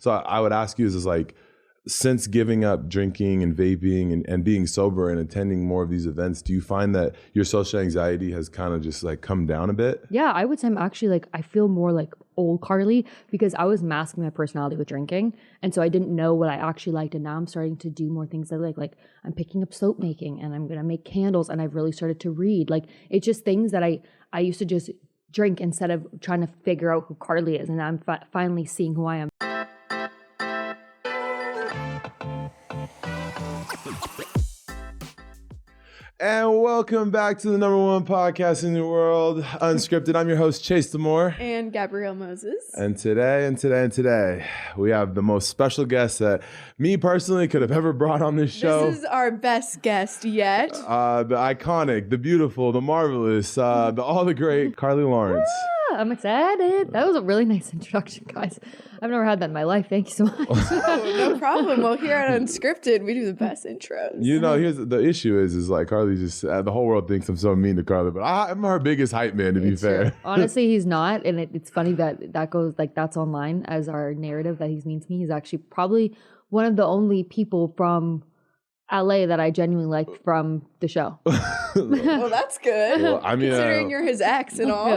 So I would ask you is like, since giving up drinking and vaping and being sober and attending more of these events, do you find that your social anxiety has kind of just like come down a bit? Yeah, I would say I'm actually like, I feel more like old Carly because I was masking my personality with drinking. And so I didn't know what I actually liked. And now I'm starting to do more things I like. Like I'm picking up soap making and I'm going to make candles. And I've really started to read. Like it's just things that I used to just drink instead of trying to figure out who Carly is. And I'm finally seeing who I am. And welcome back to the #1 podcast in the world, Unscripted. I'm your host, Chase DeMoor. And Gabrielle Moses. And today, we have the most special guest that me personally could have ever brought on this show. This is our best guest yet. The iconic, the beautiful, the marvelous, all the great Carly Lawrence. I'm excited. That was a really nice introduction, guys. I've never had that in my life. Thank you so much. Oh, no problem. Well, here at Unscripted, we do the best intros. You know, here's the issue is like Carly just, the whole world thinks I'm so mean to Carly, but I'm her biggest hype man, to be fair. Honestly, he's not. And it's funny that goes, like, that's online as our narrative that he's mean to me. He's actually probably one of the only people from LA that I genuinely like from the show. Well, that's good. Well, I mean, considering you're his ex and all.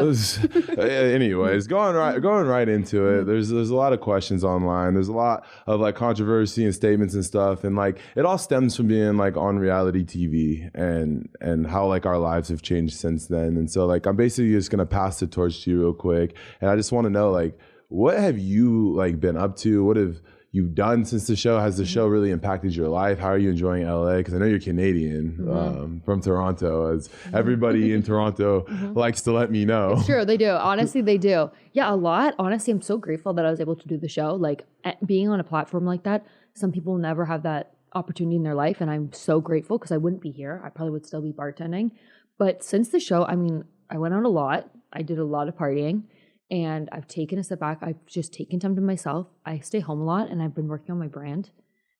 Anyways, going right into it. There's a lot of questions online. There's a lot of like controversy and statements and stuff, and like it all stems from being like on reality TV and how like our lives have changed since then. And so like I'm basically just gonna pass the torch to you real quick, and I just want to know like what have you like been up to? What have you've done since the show? Has the show really impacted your life? How are you enjoying LA? Because I know you're Canadian, from Toronto, as everybody in Toronto likes to let me know. It's true, they do. Honestly, they do. Yeah, a lot. Honestly, I'm so grateful that I was able to do the show. Like being on a platform like that, some people never have that opportunity in their life, and I'm so grateful because I wouldn't be here. I probably would still be bartending. But since the show, I mean, I went out a lot. I did a lot of partying. And I've taken a step back. I've just taken time to myself. I stay home a lot and I've been working on my brand.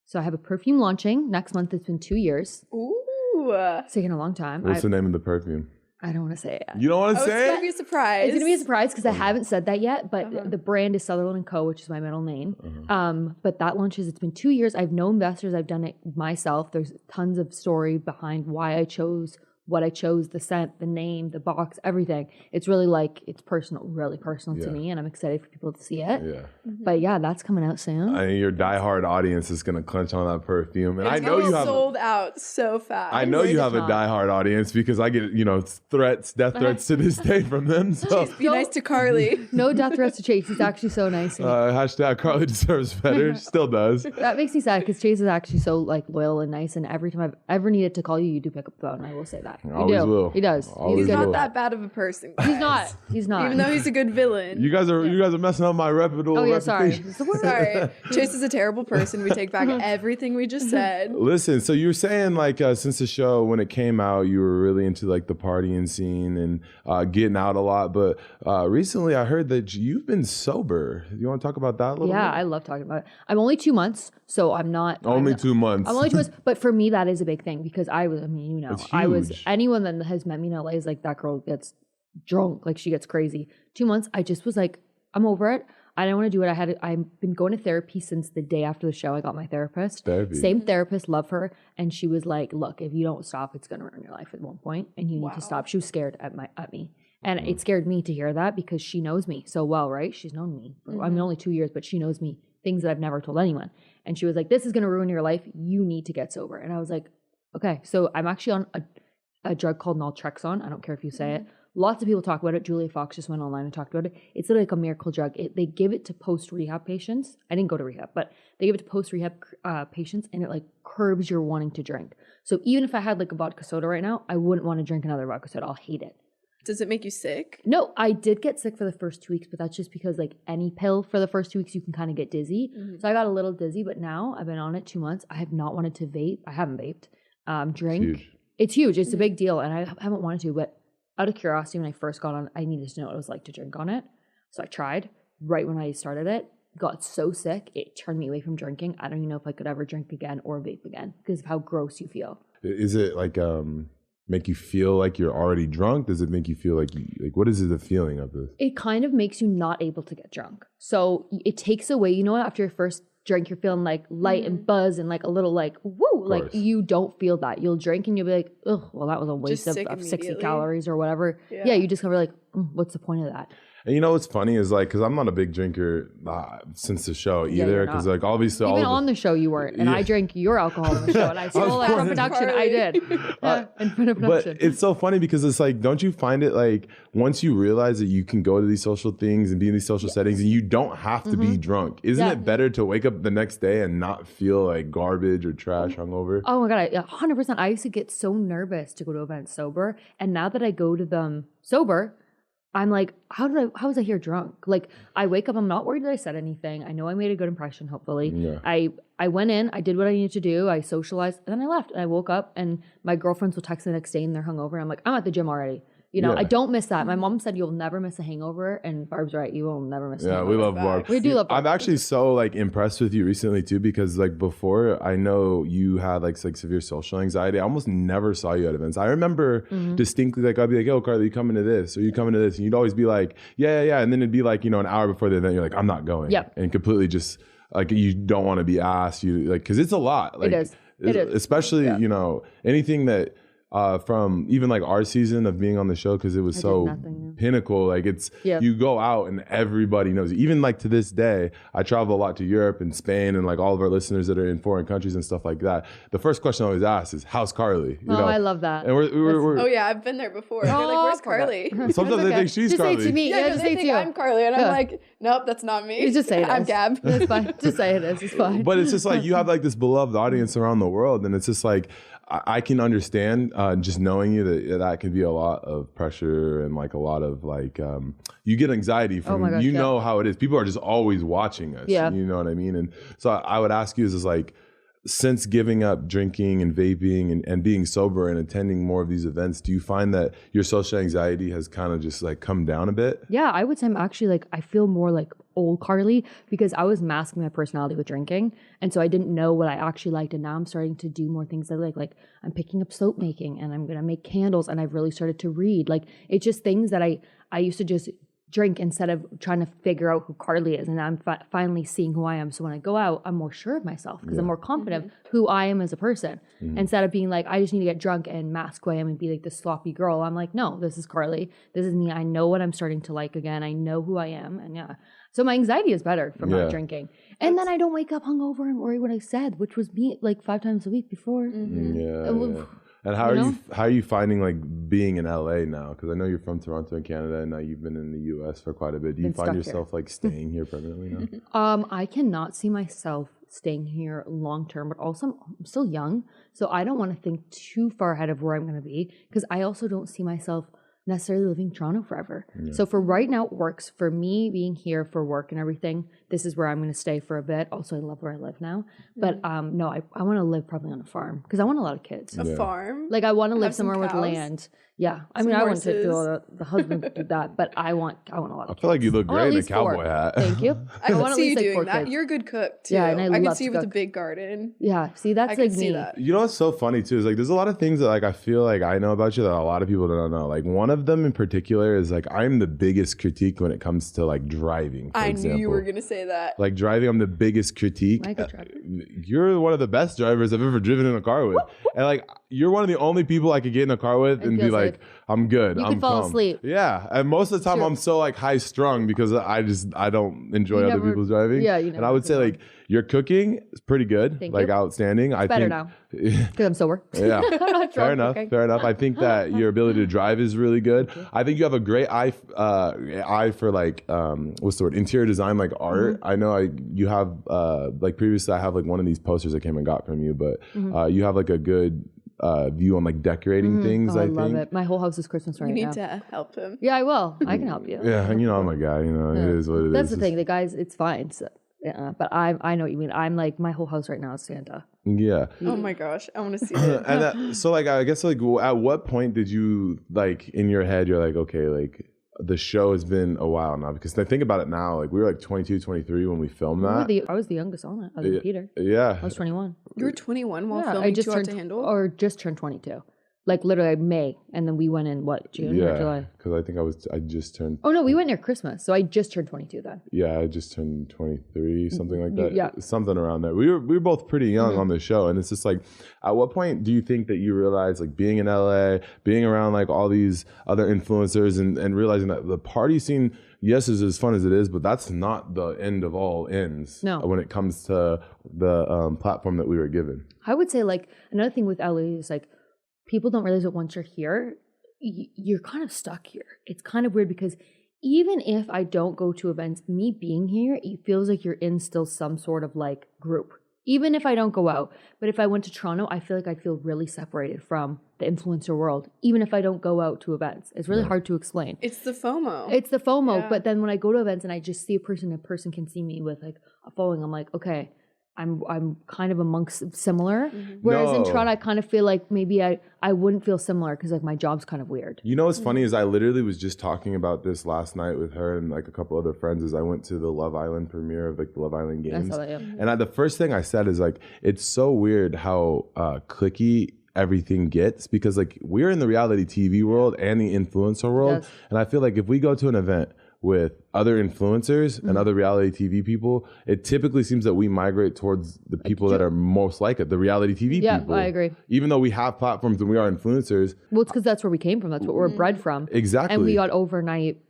So I have a perfume launching next month. It's been 2 years. Ooh. It's taken a long time. What's the name of the perfume? I don't want to say it yet. You don't want to say It's going to be a surprise. It's going to be a surprise because I haven't said that yet. But the brand is Sutherland & Co., which is my middle name. But that launches, it's been 2 years. I've no investors. I've done it myself. There's tons of story behind why I chose what I chose, the scent, the name, the box, everything. It's really like, it's personal, really personal to me, and I'm excited for people to see it. Yeah. But yeah, that's coming out soon. I mean, your diehard audience is going to clench on that perfume. And I know you have sold out so fast. I know you have a diehard audience because I get, death threats to this day from them. So Be nice to Carly. No death threats to Chase. He's actually so nice. Hashtag Carly deserves better. Still does. That makes me sad because Chase is actually so like loyal and nice, and every time I've ever needed to call you, you do pick up the phone. I will say that. Always will. He does. Always He's will. not that bad of a person. He's not. He's not. Even though he's a good villain. You guys are messing up my reputable reputation. Sorry. Chase is a terrible person. We take back everything we just said. Listen, so you were saying like since the show, when it came out, you were really into like the partying scene and getting out a lot. But recently I heard that you've been sober. You want to talk about that a little bit? Yeah, I love talking about it. I'm only 2 months, so I'm not. Only 2 months. I'm only 2 months. But for me, that is a big thing because anyone that has met me in LA is like, that girl gets drunk, like she gets crazy. 2 months, I just was like, I'm over it. I don't want to do it. I've been going to therapy since the day after the show. I got my therapist. Same therapist, love her. And she was like, look, if you don't stop, it's going to ruin your life at one point and you need to stop. She was scared at me. And it scared me to hear that because she knows me so well, right? She's known me. I mean, only 2 years, but she knows me, things that I've never told anyone. And she was like, this is going to ruin your life. You need to get sober. And I was like, okay. So I'm actually on a drug called naltrexone. I don't care if you say it. Lots of people talk about it. Julia Fox just went online and talked about it. It's literally like a miracle drug. They give it to post-rehab patients. I didn't go to rehab, but they give it to post-rehab patients, and it like curbs your wanting to drink. So even if I had like a vodka soda right now, I wouldn't want to drink another vodka soda. I'll hate it. Does it make you sick? No, I did get sick for the first 2 weeks, but that's just because like any pill for the first 2 weeks, you can kind of get dizzy. So I got a little dizzy, but now I've been on it 2 months. I have not wanted to vape. I haven't vaped. Drink. It's huge. It's a big deal, and I haven't wanted to, but out of curiosity, when I first got on, I needed to know what it was like to drink on it. So I tried right when I started it, got so sick, it turned me away from drinking. I don't even know if I could ever drink again or vape again because of how gross you feel. Is it like, make you feel like you're already drunk? Does it make you feel like what is the feeling of this? It kind of makes you not able to get drunk. So it takes away, after your first drink, you're feeling like light and buzz and like a little like, woo, like you don't feel that. You'll drink and you'll be like, ugh, well, that was a waste of 60 calories or whatever. Yeah, you discover like, what's the point of that? And what's funny is like, because I'm not a big drinker since the show either. Because like obviously even on the show you weren't, and I drank your alcohol on the show, and I stole that from production. I did in front of production. But it's so funny because it's like, don't you find it like once you realize that you can go to these social things and be in these social settings and you don't have to be drunk? Isn't it better to wake up the next day and not feel like garbage or trash hungover? Oh my god, 100%. I used to get so nervous to go to events sober, and now that I go to them sober, I'm like, how was I here drunk? Like, I wake up, I'm not worried that I said anything. I know I made a good impression, hopefully. Yeah. I went in, I did what I needed to do, I socialized, and then I left. And I woke up, and my girlfriends will text the next day, and they're hungover. I'm like, I'm at the gym already. I don't miss that. My mom said you'll never miss a hangover, and Barb's right. You will never miss a hangover. Yeah, we love Barb. We do love Barb. I'm actually so like impressed with you recently too, because like before I know you had like severe social anxiety. I almost never saw you at events. I remember distinctly like I'd be like, yo, Carly, you coming to this? Or you coming to this? And you'd always be like, yeah. And then it'd be like, an hour before the event, you're like, I'm not going. Yeah. And completely just like you don't want to be asked. You like, because it's a lot. Like, it is. Especially, anything that from even like our season of being on the show, because it was so pinnacle. Like you go out and everybody knows you. Even like to this day, I travel a lot to Europe and Spain, and like all of our listeners that are in foreign countries and stuff like that. The first question I always ask is, "How's Carly?" I love that. And we're oh yeah, I've been there before. They're like, "Where's Carly?" Sometimes they think she's Carly. Just say to me. Yeah, just say to you. I'm Carly, and I'm like, nope, that's not me. You just say it. I'm Gab. It's fine. Just say it is. It's fine. But it's just like you have like this beloved audience around the world, and it's just like I can understand just knowing you that can be a lot of pressure and like a lot of like you get anxiety from know how it is. People are just always watching us. Yeah. You know what I mean? And so I would ask you is like, since giving up drinking and vaping and being sober and attending more of these events, do you find that your social anxiety has kind of just like come down a bit? Yeah, I would say I'm actually like, I feel more like old Carly because I was masking my personality with drinking. And so I didn't know what I actually liked. And now I'm starting to do more things that I like. Like I'm picking up soap making and I'm going to make candles. And I've really started to read. Like it's just things that I used to just drink instead of trying to figure out who Carly is. And I'm finally seeing who I am. So when I go out, I'm more sure of myself because I'm more confident who I am as a person. Instead of being like, I just need to get drunk and mask who I am and be like this sloppy girl. I'm like, no, this is Carly. This is me. I know what I'm starting to like again. I know who I am. And so my anxiety is better from not drinking. And then I don't wake up hungover and worry what I said, which was me like 5 times a week before. And how are you finding like being in LA now? Because I know you're from Toronto in Canada, and now you've been in the US for quite a bit. Do you find yourself like staying here permanently now? I cannot see myself staying here long term, but also I'm still young, so I don't want to think too far ahead of where I'm going to be because I also don't see myself necessarily living in Toronto forever. So for right now, it works for me being here for work and everything. This is where I'm going to stay for a bit. Also, I love where I live now. But no, I want to live probably on a farm because I want a lot of kids. A farm? Like I want to live somewhere with land. Yeah. I mean, I want to do the husband to do that, but I want a lot of kids. I feel like you look great in a cowboy hat. Thank you. I want to see you doing that. You're a good cook too. Yeah, and I can see you with a big garden. Yeah, see, that's like me. That. You know what's so funny too is like there's a lot of things that like I feel like I know about you that a lot of people don't know. Like one of them in particular is like I'm the biggest critique when it comes to like driving. For example. Knew you were gonna say that. Like driving, I'm the biggest critique. You're one of the best drivers I've ever driven in a car with, and like you're one of the only people I could get in a car with and be like, I'm good. You I'm can fall calm. asleep. Yeah, and most of the time I'm so like high strung because I don't enjoy other people's driving. Yeah, and I would say like your cooking is pretty good, like outstanding. It's better now because I'm sober. Yeah, fair enough. Fair enough. I think that your ability to drive is really good. I think you have a great eye for like what's the word, interior design, like art. I know you have like previously I have like one of these posters I came and got from you, but you have like a good view on like decorating things. I love think it. My whole house is Christmas right now. You need to help him. Yeah, I will. I can help you. Yeah, and I'm a guy. It is what it is. That's the thing. The guys, it's fine. So, but I know what you mean. I'm like my whole house right now is Santa. Yeah. Oh my gosh, I want to see it. And so like I guess like at what point did you like in your head you're like, okay, like the show has been a while now, because I think about it now, like we were like 22, 23 when we filmed that. I was the youngest on it, other than Peter. Yeah. I was 21. You were 21 while filming Too Hot to Handle? Or just turned 22. Like literally May, and then we went in June or July? Because I think I just turned. Oh no, we went near Christmas, so I just turned 22 then. Yeah, I just turned 23, something like that. Yeah, something around there. We were both pretty young on the show, and it's just like, at what point do you think that you realize, like, being in LA, being around like all these other influencers, and realizing that the party scene, yes, is as fun as it is, but that's not the end of all ends. No. When it comes to the platform that we were given. I would say like another thing with LA is like, people don't realize that once you're here, you're kind of stuck here. It's kind of weird because even if I don't go to events, me being here, it feels like you're in still some sort of like group. Even if I don't go out. But if I went to Toronto, I feel like I'd feel really separated from the influencer world, even if I don't go out to events. It's really hard to explain. It's the FOMO. It's the FOMO. Yeah. But then when I go to events and I just see a person can see me with like a following, I'm like, okay, I'm kind of amongst similar. Whereas in Toronto, I kind of feel like maybe I wouldn't feel similar because like my job's kind of weird. You know what's funny is I literally was just talking about this last night with her and like a couple other friends as I went to the Love Island premiere of like the Love Island Games. I saw that, yeah. And the first thing I said is like, it's so weird how cliquey everything gets, because like we're in the reality TV world and the influencer world. Yes. And I feel like if we go to an event with other influencers and other reality TV people, it typically seems that we migrate towards the people that are most like it, the reality TV people. Yeah, I agree. Even though we have platforms and we are influencers. Well, it's because that's where we came from. That's what we're bred from. Exactly. And we got overnight,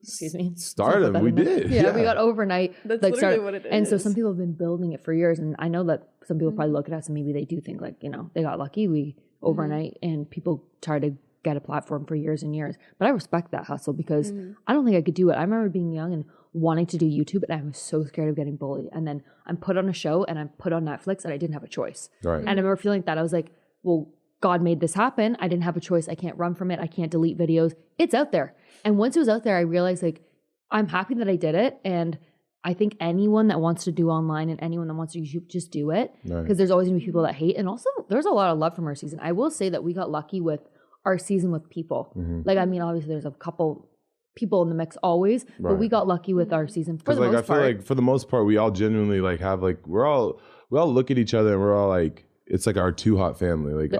stardom. We did. Yeah, we got overnight. That's like literally what it is. And so some people have been building it for years. And I know that some people probably look at us and maybe they do think like, they got lucky. We overnight and people try to get a platform for years and years. But I respect that hustle because I don't think I could do it. I remember being young and wanting to do YouTube, and I was so scared of getting bullied. And then I'm put on a show and I'm put on Netflix and I didn't have a choice. Right. And I remember feeling like that. I was like, well, God made this happen. I didn't have a choice. I can't run from it. I can't delete videos. It's out there. And once it was out there, I realized like, I'm happy that I did it. And I think anyone that wants to do online and anyone that wants to YouTube, just do it. Because there's always gonna be people that hate. And also there's a lot of love from our season. I will say that we got lucky with our season with people. Like, I mean, obviously there's a couple people in the mix always, but we got lucky with our season for the most part. I feel like for the most part, we all genuinely like have like, we all look at each other and we're all like, it's like our too hot family. Like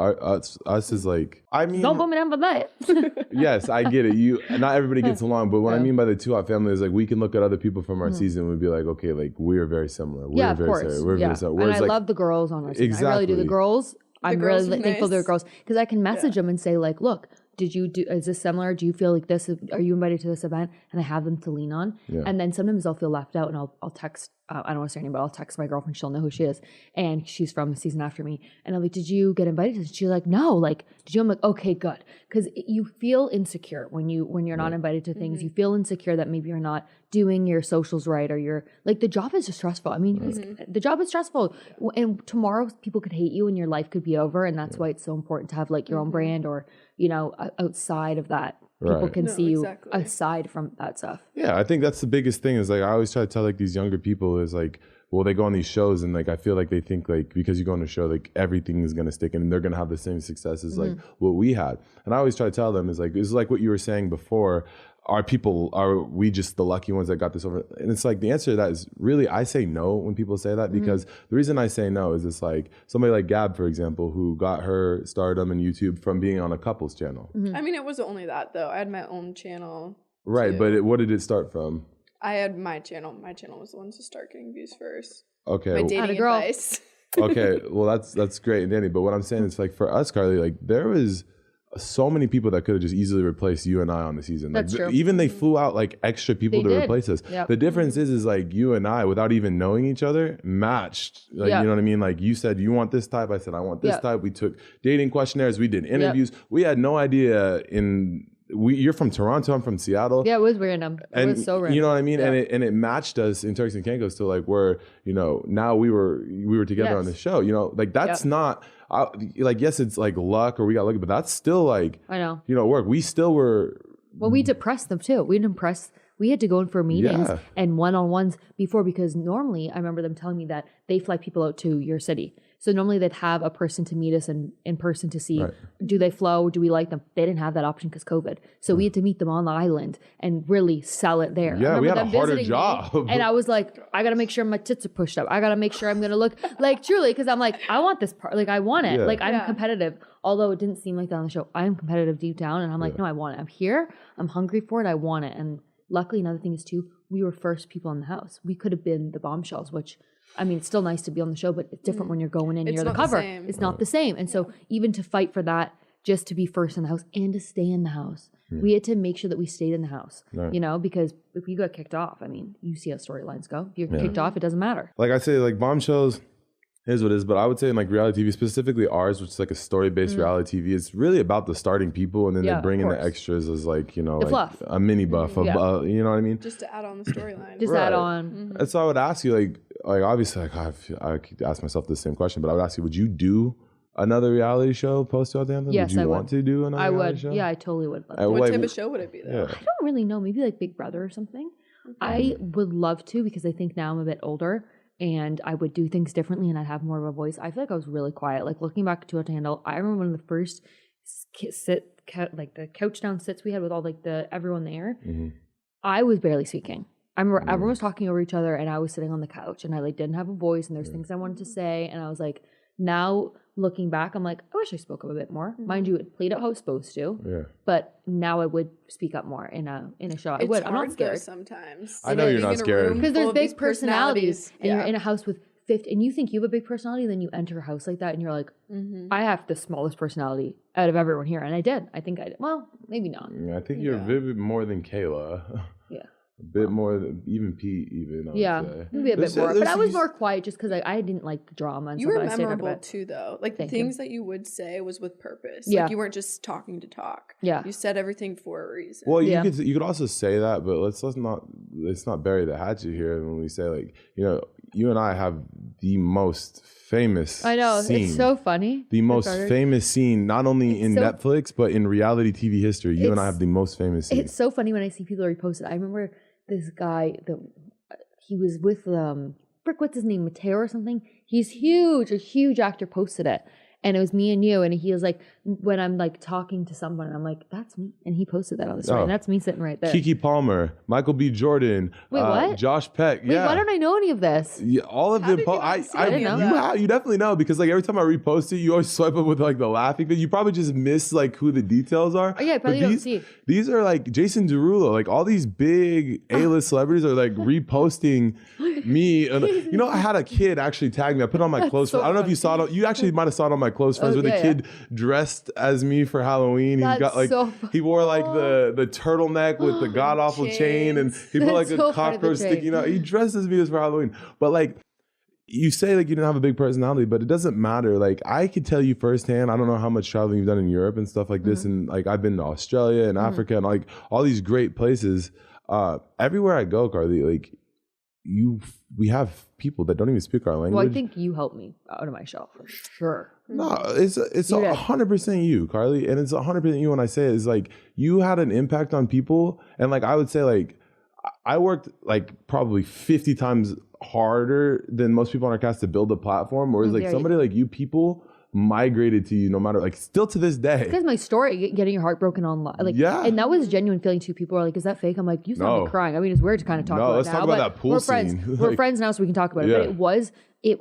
us is like, I mean, don't put me down for that. Yes, I get it. Not everybody gets along, but what I mean by the too hot family is like, we can look at other people from our season and we'd be like, okay, like we're very similar. We're very similar. We're very similar. And I love the girls on our season. Exactly. I really do. The girls, I'm really thankful they're girls because I can message them and say like, look, is this similar? Do you feel like this? Are you invited to this event? And I have them to lean on. Yeah. And then sometimes I'll feel left out and I'll text, I don't want to say her name, but I'll text my girlfriend. She'll know who she is. And she's from the season after me. And I'm like, did you get invited to this? She's like, no. Like, did you? I'm like, okay, good. Because you feel insecure when you're not invited to things. You feel insecure that maybe you're not doing your socials right, or you're like, the job is just stressful. I mean, the job is stressful. And tomorrow people could hate you and your life could be over. And that's why it's so important to have like your own brand, or, outside of that. People can see you aside from that stuff. Yeah, I think that's the biggest thing is like, I always try to tell like these younger people is like, well, they go on these shows and like, I feel like they think like, because you go on a show, like everything is going to stick and they're going to have the same success as like what we had. And I always try to tell them is like, it's like what you were saying before. Are we just the lucky ones that got this over? And it's like, the answer to that is really, I say no when people say that, because the reason I say no is it's like somebody like Gab, for example, who got her stardom in YouTube from being on a couple's channel. I mean, it wasn't only that though. I had my own channel. Right. Too. But what did it start from? I had my channel. My channel was the one to start getting views first. Okay. My dating advice. Okay. Well, that's great and dandy. But what I'm saying is like, for us, Carly, like there was so many people that could have just easily replaced you and I on the season. Like, that's true. Even they flew out like extra people to replace us. Yep. The difference is like you and I, without even knowing each other, matched. Like, you know what I mean? Like you said, you want this type. I said, I want this type. We took dating questionnaires. We did interviews. We had no idea you're from Toronto, I'm from Seattle. Yeah, it was random. It was so random. You know what I mean? Yeah. And it matched us in Turks and Caicos to like where, now we were together on the show. Like that's not like, yes, it's like luck or we got lucky, but that's still like, I know. Work. We still were. Well, we depressed them too. We we had to go in for meetings and one-on-ones before, because normally I remember them telling me that they fly people out to your city. So normally they'd have a person to meet us in person to see, do they flow? Do we like them? They didn't have that option because COVID. So we had to meet them on the island and really sell it there. Yeah, we had a harder job. And I was like, I got to make sure my tits are pushed up. I got to make sure I'm going to look like truly, because I'm like, I want this part. Like, I want it. Like, I'm competitive. Although it didn't seem like that on the show. I am competitive deep down. And I'm like, no, I want it. I'm here. I'm hungry for it. I want it. And luckily, another thing is too, we were first people in the house. We could have been the bombshells, which, I mean, it's still nice to be on the show, but it's different when you're going in, you're the cover. It's not the same. And so even to fight for that, just to be first in the house and to stay in the house, we had to make sure that we stayed in the house, you know, because if you got kicked off, I mean, you see how storylines go. If you're kicked off, it doesn't matter. Like I say, like bombshells is what it is, but I would say in like reality TV, specifically ours, which is like a story-based reality TV, it's really about the starting people, and then they bring in the extras as like, you know, the like fluff. a mini buff, you know what I mean? Just to add on the storyline. Just add on. And so I would ask you, like obviously, like I could ask myself the same question, but I would ask you, would you do another reality show post Southampton? Yes, would you want to do another reality show? Yeah, I totally would. What type of show would it be though? I don't really know. Maybe like Big Brother or something. I would love to, because I think now I'm a bit older and I would do things differently and I'd have more of a voice. I feel like I was really quiet. Like looking back to a handle, I remember one of the first like the couch down sits we had with all like everyone there. I was barely speaking. I remember everyone was talking over each other and I was sitting on the couch and I like didn't have a voice and there's things I wanted to say. And I was like, now looking back, I'm like, I wish I spoke up a bit more. Mind you, it played out how it's supposed to. Yeah. But now I would speak up more in a show. I would. I'm not scared. Sometimes I know you're not scared because there's big personalities, and you're in a house with 50, and you think you have a big personality, then you enter a house like that, and you're like, I have the smallest personality out of everyone here, and I did. I think I did. Well, maybe not. Yeah, I think you're a bit more than Kayla. Yeah. A bit more than even Pete, even. I would say. Maybe a bit more. But I was more quiet just because I didn't like the drama. And you stuff, were but memorable too, though. Like the things that you would say was with purpose. Yeah. Like you weren't just talking to talk. Yeah. You said everything for a reason. Well, you could also say that, but let's not bury the hatchet here when we say, like, you know, you and I have the most famous scene. It's so funny. The most famous scene, not only in Netflix, but in reality TV history. You and I have the most famous scene. It's so funny when I see people repost it. I remember this guy he was with what's his name, Mateo or something. He's huge, a huge actor, posted it. And it was me and you, and he was like, when I'm like talking to someone, and I'm like, that's me. And he posted that on the story, and that's me sitting right there. Keke Palmer, Michael B. Jordan, what? Josh Peck. Wait, why don't I know any of this? Yeah, all of them. You definitely know, because like every time I repost it, you always swipe up with like the laughing thing. You probably just miss like who the details are. Oh yeah, I probably don't see. These are like Jason Derulo, like all these big A-list celebrities are like reposting me. And, you know, I had a kid actually tag me. I put on my clothes. I don't know if you saw it. You actually might have saw it on my close friends with a kid dressed as me for Halloween. He's got like he wore like the turtleneck with the god awful chain, and he put like a cockroach sticking out. He dressed as me for Halloween. But like you say, like you didn't have a big personality, but it doesn't matter. Like I could tell you firsthand. I don't know how much traveling you've done in Europe and stuff like this, and like I've been to Australia and Africa and like all these great places. Everywhere I go, Carly, like we have people that don't even speak our language. Well, I think you helped me out of my shell for sure. No, it's 100% you, Carly, and it's 100% you when I say it. Is like you had an impact on people, and like I would say, like I worked like probably 50 times harder than most people on our cast to build a platform, whereas like somebody like you, people migrated to you no matter, like still to this day. Because my story, getting your heart broken online, like, and that was a genuine feeling too. People are like, "Is that fake?" I'm like, "You saw me crying." I mean, it's weird to kind of talk about let's now, talk about but that pool we're scene. friends. We're friends now, so we can talk about it. But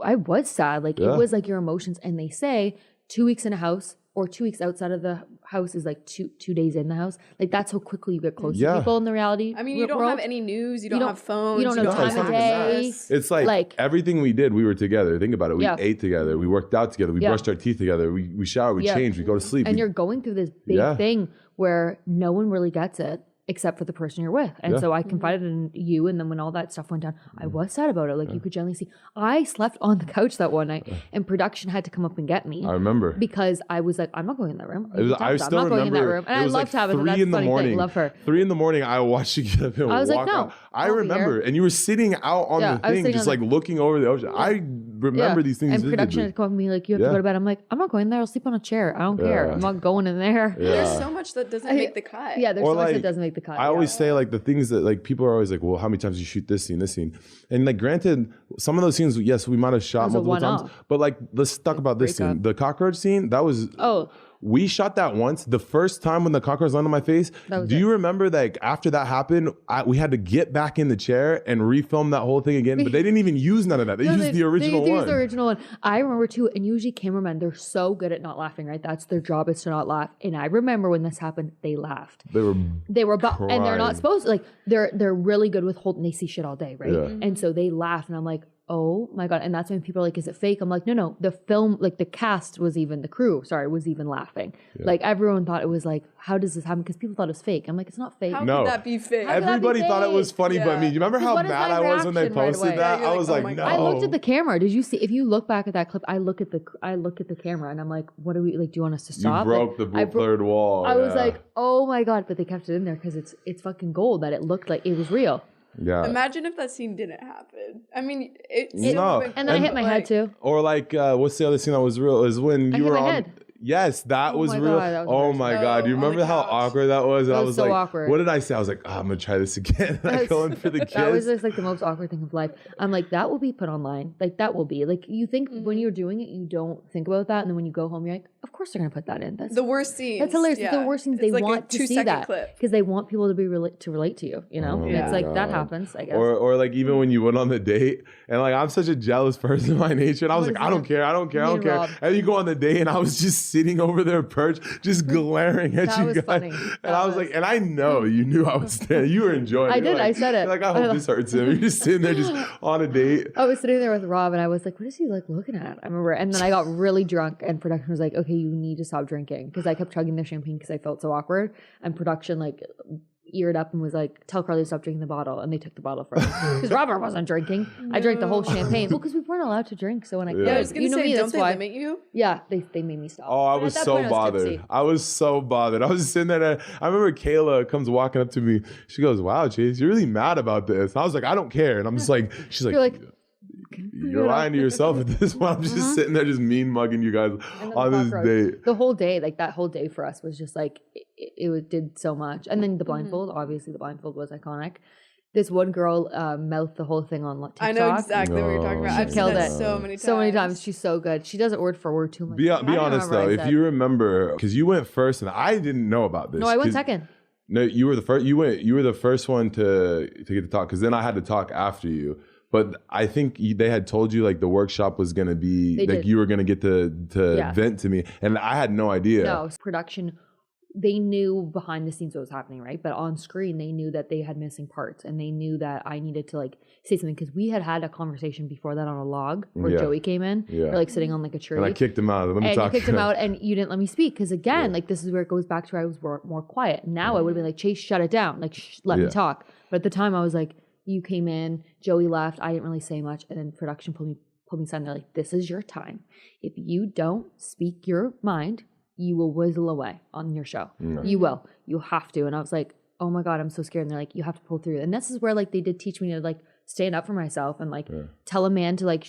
I was sad. Like it was like your emotions, and they say 2 weeks in a house or 2 weeks outside of the house is like two days in the house. Like that's how quickly you get close to people in the reality. I mean, you don't have any news. You don't have phones. You don't know time of day. It's like everything we did, we were together. Think about it. We ate together. We worked out together. We brushed our teeth together. We showered. We changed. We go to sleep. And you're going through this big thing where no one really gets it except for the person you're with. And so I confided in you, and then when all that stuff went down, I was sad about it. Like you could generally see. I slept on the couch that one night, and production had to come up and get me. I remember. because I was like, I'm not going in that room. I still remember. In that room. And I loved having it. That's a funny thing. Love her. 3 a.m, I watched you get up and walk out. I remember. And you were sitting out on the thing, just like looking over the ocean. I remember these things. And production had come up to me like, you have to go to bed. I'm like, I'm not going there. I'll sleep on a chair. I don't care. I'm not going in there. There's so much that doesn't make the cut. Yeah, there's so much that doesn't make the cut. I always say like the things that like people are always like, well, how many times you shoot this scene, and like granted, some of those scenes, yes, we might have shot multiple times, but like let's talk about this scene, the cockroach scene. That was we shot that once. The first time when the cockroach landed on my face, do you remember that after that happened, we had to get back in the chair and refilm that whole thing again? But they didn't even use none of that. They used the original one. They used the original one. I remember too, and usually cameramen, they're so good at not laughing, right? That's their job, is to not laugh. And I remember when this happened, they laughed. They were and they're not supposed to, like, they're really good with holding, they see shit all day, right? Yeah. And so they laugh, and I'm like, oh my God. And that's when people are like, is it fake? I'm like, no, the film, like the cast was even, the crew, was even laughing. Yeah. Like everyone thought it was like, how does this happen? Because people thought it was fake. I'm like, it's not fake. How could that be fake? Everybody thought it was funny but me. You remember how mad I was when they posted that? I was like, no. I looked at the camera. Did you see, if you look back at that clip, I look at the camera and I'm like, what do we, like, do you want us to stop? You broke the third wall. I was like, oh my God. But they kept it in there because it's fucking gold that it looked like it was real. Yeah. Imagine if that scene didn't happen. I mean, it's no. So and then I hit my head too. Or like, what's the other scene that was real? Is when you were on. Head. Yes, that was real. Oh my God. Do you remember how awkward that was? That was so like, awkward. What did I say? I was like, I'm going to try this again. I go in for the kiss. That was just like the most awkward thing of life. I'm like, that will be put online. Like, that will be. Like, you think when you're doing it, you don't think about that. And then when you go home, you're like, of course they're going to put that in. That's the worst scenes. That's hilarious. Yeah. The worst scenes, they like want to see that. Because they want people to be to relate to you, you know? And it's like, that happens, I guess. Or like even when you went on the date, and like I'm such a jealous person by nature. And I was like, I don't care. And you go on the date, and I was just sitting over there perch, just glaring at you guys. Funny. And I was like, and I know you knew I was there. You were enjoying it. I did. Like, I said it. Like, I hope this hurts him. You're just sitting there just on a date. I was sitting there with Rob and I was like, what is he like looking at? I remember. And then I got really drunk and production was like, okay, you need to stop drinking. Because I kept chugging the champagne because I felt so awkward. And production like eared up and was like, tell Carly to stop drinking the bottle. And they took the bottle from me. Because Robert wasn't drinking. No. I drank the whole champagne. Well, because we weren't allowed to drink. So when I I was going to say, don't they limit you? Yeah, they made me stop. Oh, I was so bothered. I was so bothered. I was just sitting there. I remember Kayla comes walking up to me. She goes, wow, Chase, you're really mad about this. And I was like, I don't care. And I'm just like, she's like, you're lying to yourself at this point. I'm just sitting there just mean mugging you guys on this date. The whole day, like that whole day for us was just like, it did so much. And then the blindfold, obviously the blindfold was iconic. This one girl mouthed the whole thing on TikTok. I know exactly what you're talking about. I've killed it so many times. So many times. She's so good. She does it word for word too much. Be honest though, if you remember, because you went first and I didn't know about this. No, I went second. No, you were the first. You were the first one to get to talk, because then I had to talk after you. But I think they had told you like the workshop was going to be like you were going to get to vent to me, and I had no idea. No, production, they knew behind the scenes what was happening, right? But on screen, they knew that they had missing parts, and they knew that I needed to like say something, because we had a conversation before that on a log where Joey came in, or like sitting on like a tree, and I kicked him out. You kicked him out, and you didn't let me speak, because again, like this is where it goes back to where I was more quiet. Now I would have been like, Chase, shut it down, like let me talk. But at the time, I was like, you came in, Joey left, I didn't really say much, and then production pulled me aside, and they're like, this is your time. If you don't speak your mind, you will whizzle away on your show. Mm-hmm. You will. You have to. And I was like, oh my God, I'm so scared. And they're like, you have to pull through. And this is where like they did teach me to like stand up for myself and like tell a man to like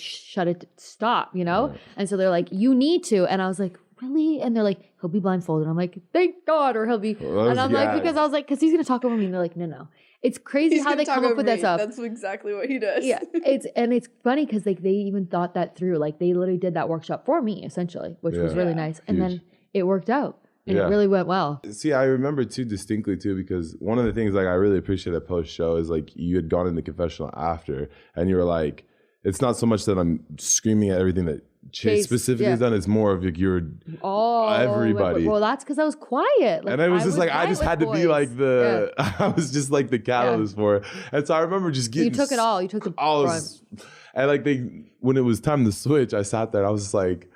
stop, you know? And so they're like, you need to. And I was like, really? And they're like, he'll be blindfolded. I'm like, thank God, or he'll be. And I'm like, because I was like, because he's going to talk over me. And they're like, no. It's crazy how they come up with that stuff. That's exactly what he does. Yeah, it's funny because like they even thought that through. Like they literally did that workshop for me essentially, which was really nice. And then it worked out, and it really went well. See, I remember too distinctly too, because one of the things like I really appreciate at post show is like you had gone into confessional after, and you were like, it's not so much that I'm screaming at everything that Chase specifically has done. It's more of like you're everybody. Well, that's because I was quiet. Like, and it was just like I just had to be like the I was just like the catalyst for it. And so I remember just getting. You took it all. You took the front. And like when it was time to switch, I sat there. I was just like,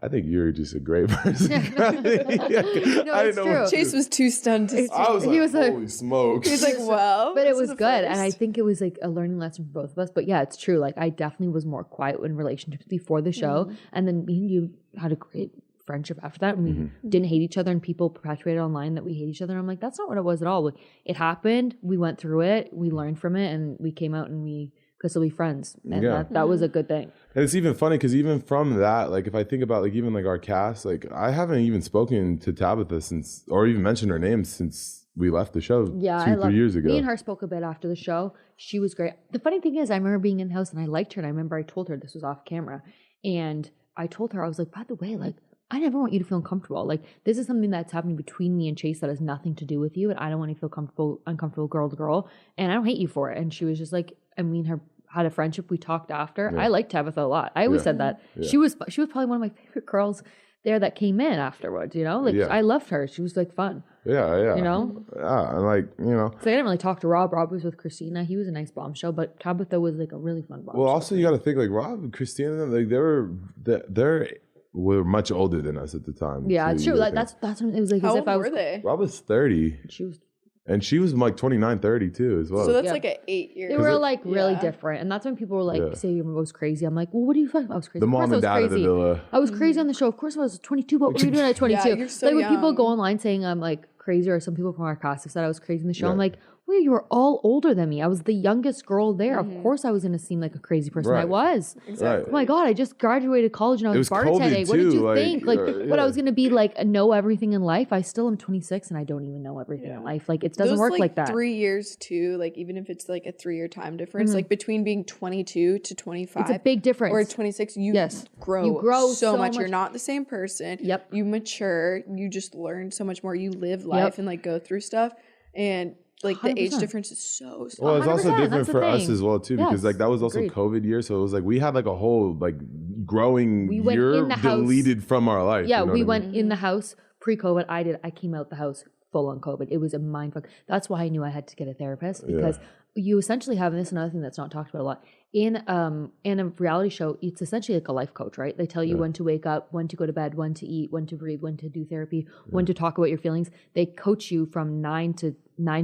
I think you're just a great person. No, it's true. Chase was too stunned to I was like, holy smokes. He was like, well. But it was good. And I think it was like a learning lesson for both of us. But yeah, it's true. Like I definitely was more quiet in relationships before the show. And then me and you had a great friendship after that. And we didn't hate each other, and people perpetuated online that we hate each other. And I'm like, that's not what it was at all. It happened. We went through it. We learned from it, and we came out and we because they'll be friends. And that was a good thing. And it's even funny because even from that, like if I think about like even like our cast, like I haven't even spoken to Tabitha since, or even mentioned her name since we left the show 2-3 years ago. Me and her spoke a bit after the show. She was great. The funny thing is, I remember being in the house and I liked her, and I remember I told her, this was off camera, and I told her, I was like, by the way, like, I never want you to feel uncomfortable. Like, this is something that's happening between me and Chase that has nothing to do with you, and I don't want you to feel uncomfortable girl to girl, and I don't hate you for it. And she was just like, and me and her had a friendship. We talked after. I liked Tabitha a lot. I always said that. Yeah. She was probably one of my favorite girls there that came in afterwards, you know? Like, I loved her. She was, like, fun. Yeah. You know? Yeah, and, like, you know. So I didn't really talk to Rob. Rob was with Christina. He was a nice bombshell, but Tabitha was, like, a really fun bombshell. Well, also, you got to think, like, Rob and Christina, like, they were much older than us at the time. Yeah, it's true. Like, that's what it was like. How as old if I was, were they? Rob was 30. She was like 29, 30 too as well. So that's like an 8 year. They were like really different. And that's when people were like, say I was crazy. I'm like, well, what do you think? I was crazy. The mom and dad of the villa. I was crazy on the show. Of course I was 22, but what were you doing at 22? Yeah, you're so like when young. people go online saying I'm like crazy, or some people from our cast have said I was crazy in the show. I'm like, well, you were all older than me. I was the youngest girl there. Of course I was going to seem like a crazy person. I was. Exactly. Oh my God, I just graduated college and I was bartending. What did you think? Like what I was going to be like, know everything in life. I still am 26 and I don't even know everything in life. Like it doesn't work like that. 3 years too, like even if it's like a 3 year time difference, like between being 22 to 25. It's a big difference. Or 26, you grow so much. You're not the same person. Yep. You mature. You just learn so much more. You live life and like go through stuff. And like 100%. The age difference is so small. Well, it's also different for us as well too, because like that was also COVID year, so it was like we had like a whole like growing year deleted from our life. Yeah, we went in the house pre-COVID. I came out the house full on COVID. It was a mindfuck. That's why I knew I had to get a therapist, because you essentially have, and this is another thing that's not talked about a lot in a reality show. It's essentially like a life coach, right? They tell you when to wake up, when to go to bed, when to eat, when to breathe, when to do therapy, when to talk about your feelings. They coach you from 9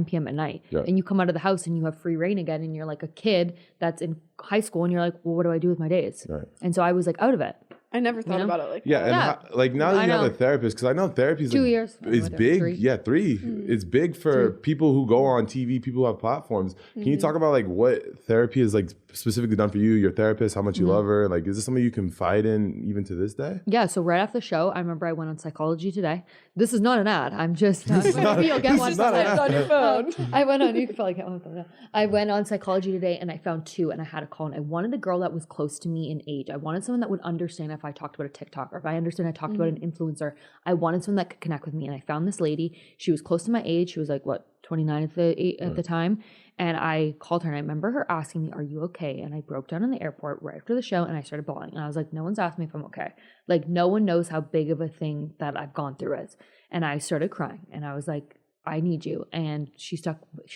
p.m. at night, and you come out of the house and you have free reign again, and you're like a kid that's in high school, and you're like, well, what do I do with my days? And so I was like out of it. I never thought about it like that. And like now that you have a therapist, because I know therapy is 2 years. It's big. 3. Yeah, 3. It's big for people who go on TV, people who have platforms. Can you talk about like what therapy is like specifically done for you, your therapist, how much you love her? Like, is this something you confide in even to this day? Yeah. So right after the show, I remember I went on Psychology Today. This is not an ad. I'm just you'll get one on your phone. I went on. You can probably get one. Phone. I went on Psychology Today and I found 2, and I had a call. And I wanted a girl that was close to me in age. I wanted someone that would understand if I talked about a TikTok, or if I understood I talked about an influencer. I wanted someone that could connect with me. And I found this lady. She was close to my age. She was like, what, 29 at the time. And I called her, and I remember her asking me, are you okay? And I broke down in the airport right after the show, and I started bawling. And I was like, no one's asked me if I'm okay. Like, no one knows how big of a thing that I've gone through is. And I started crying, and I was like, I need you. And she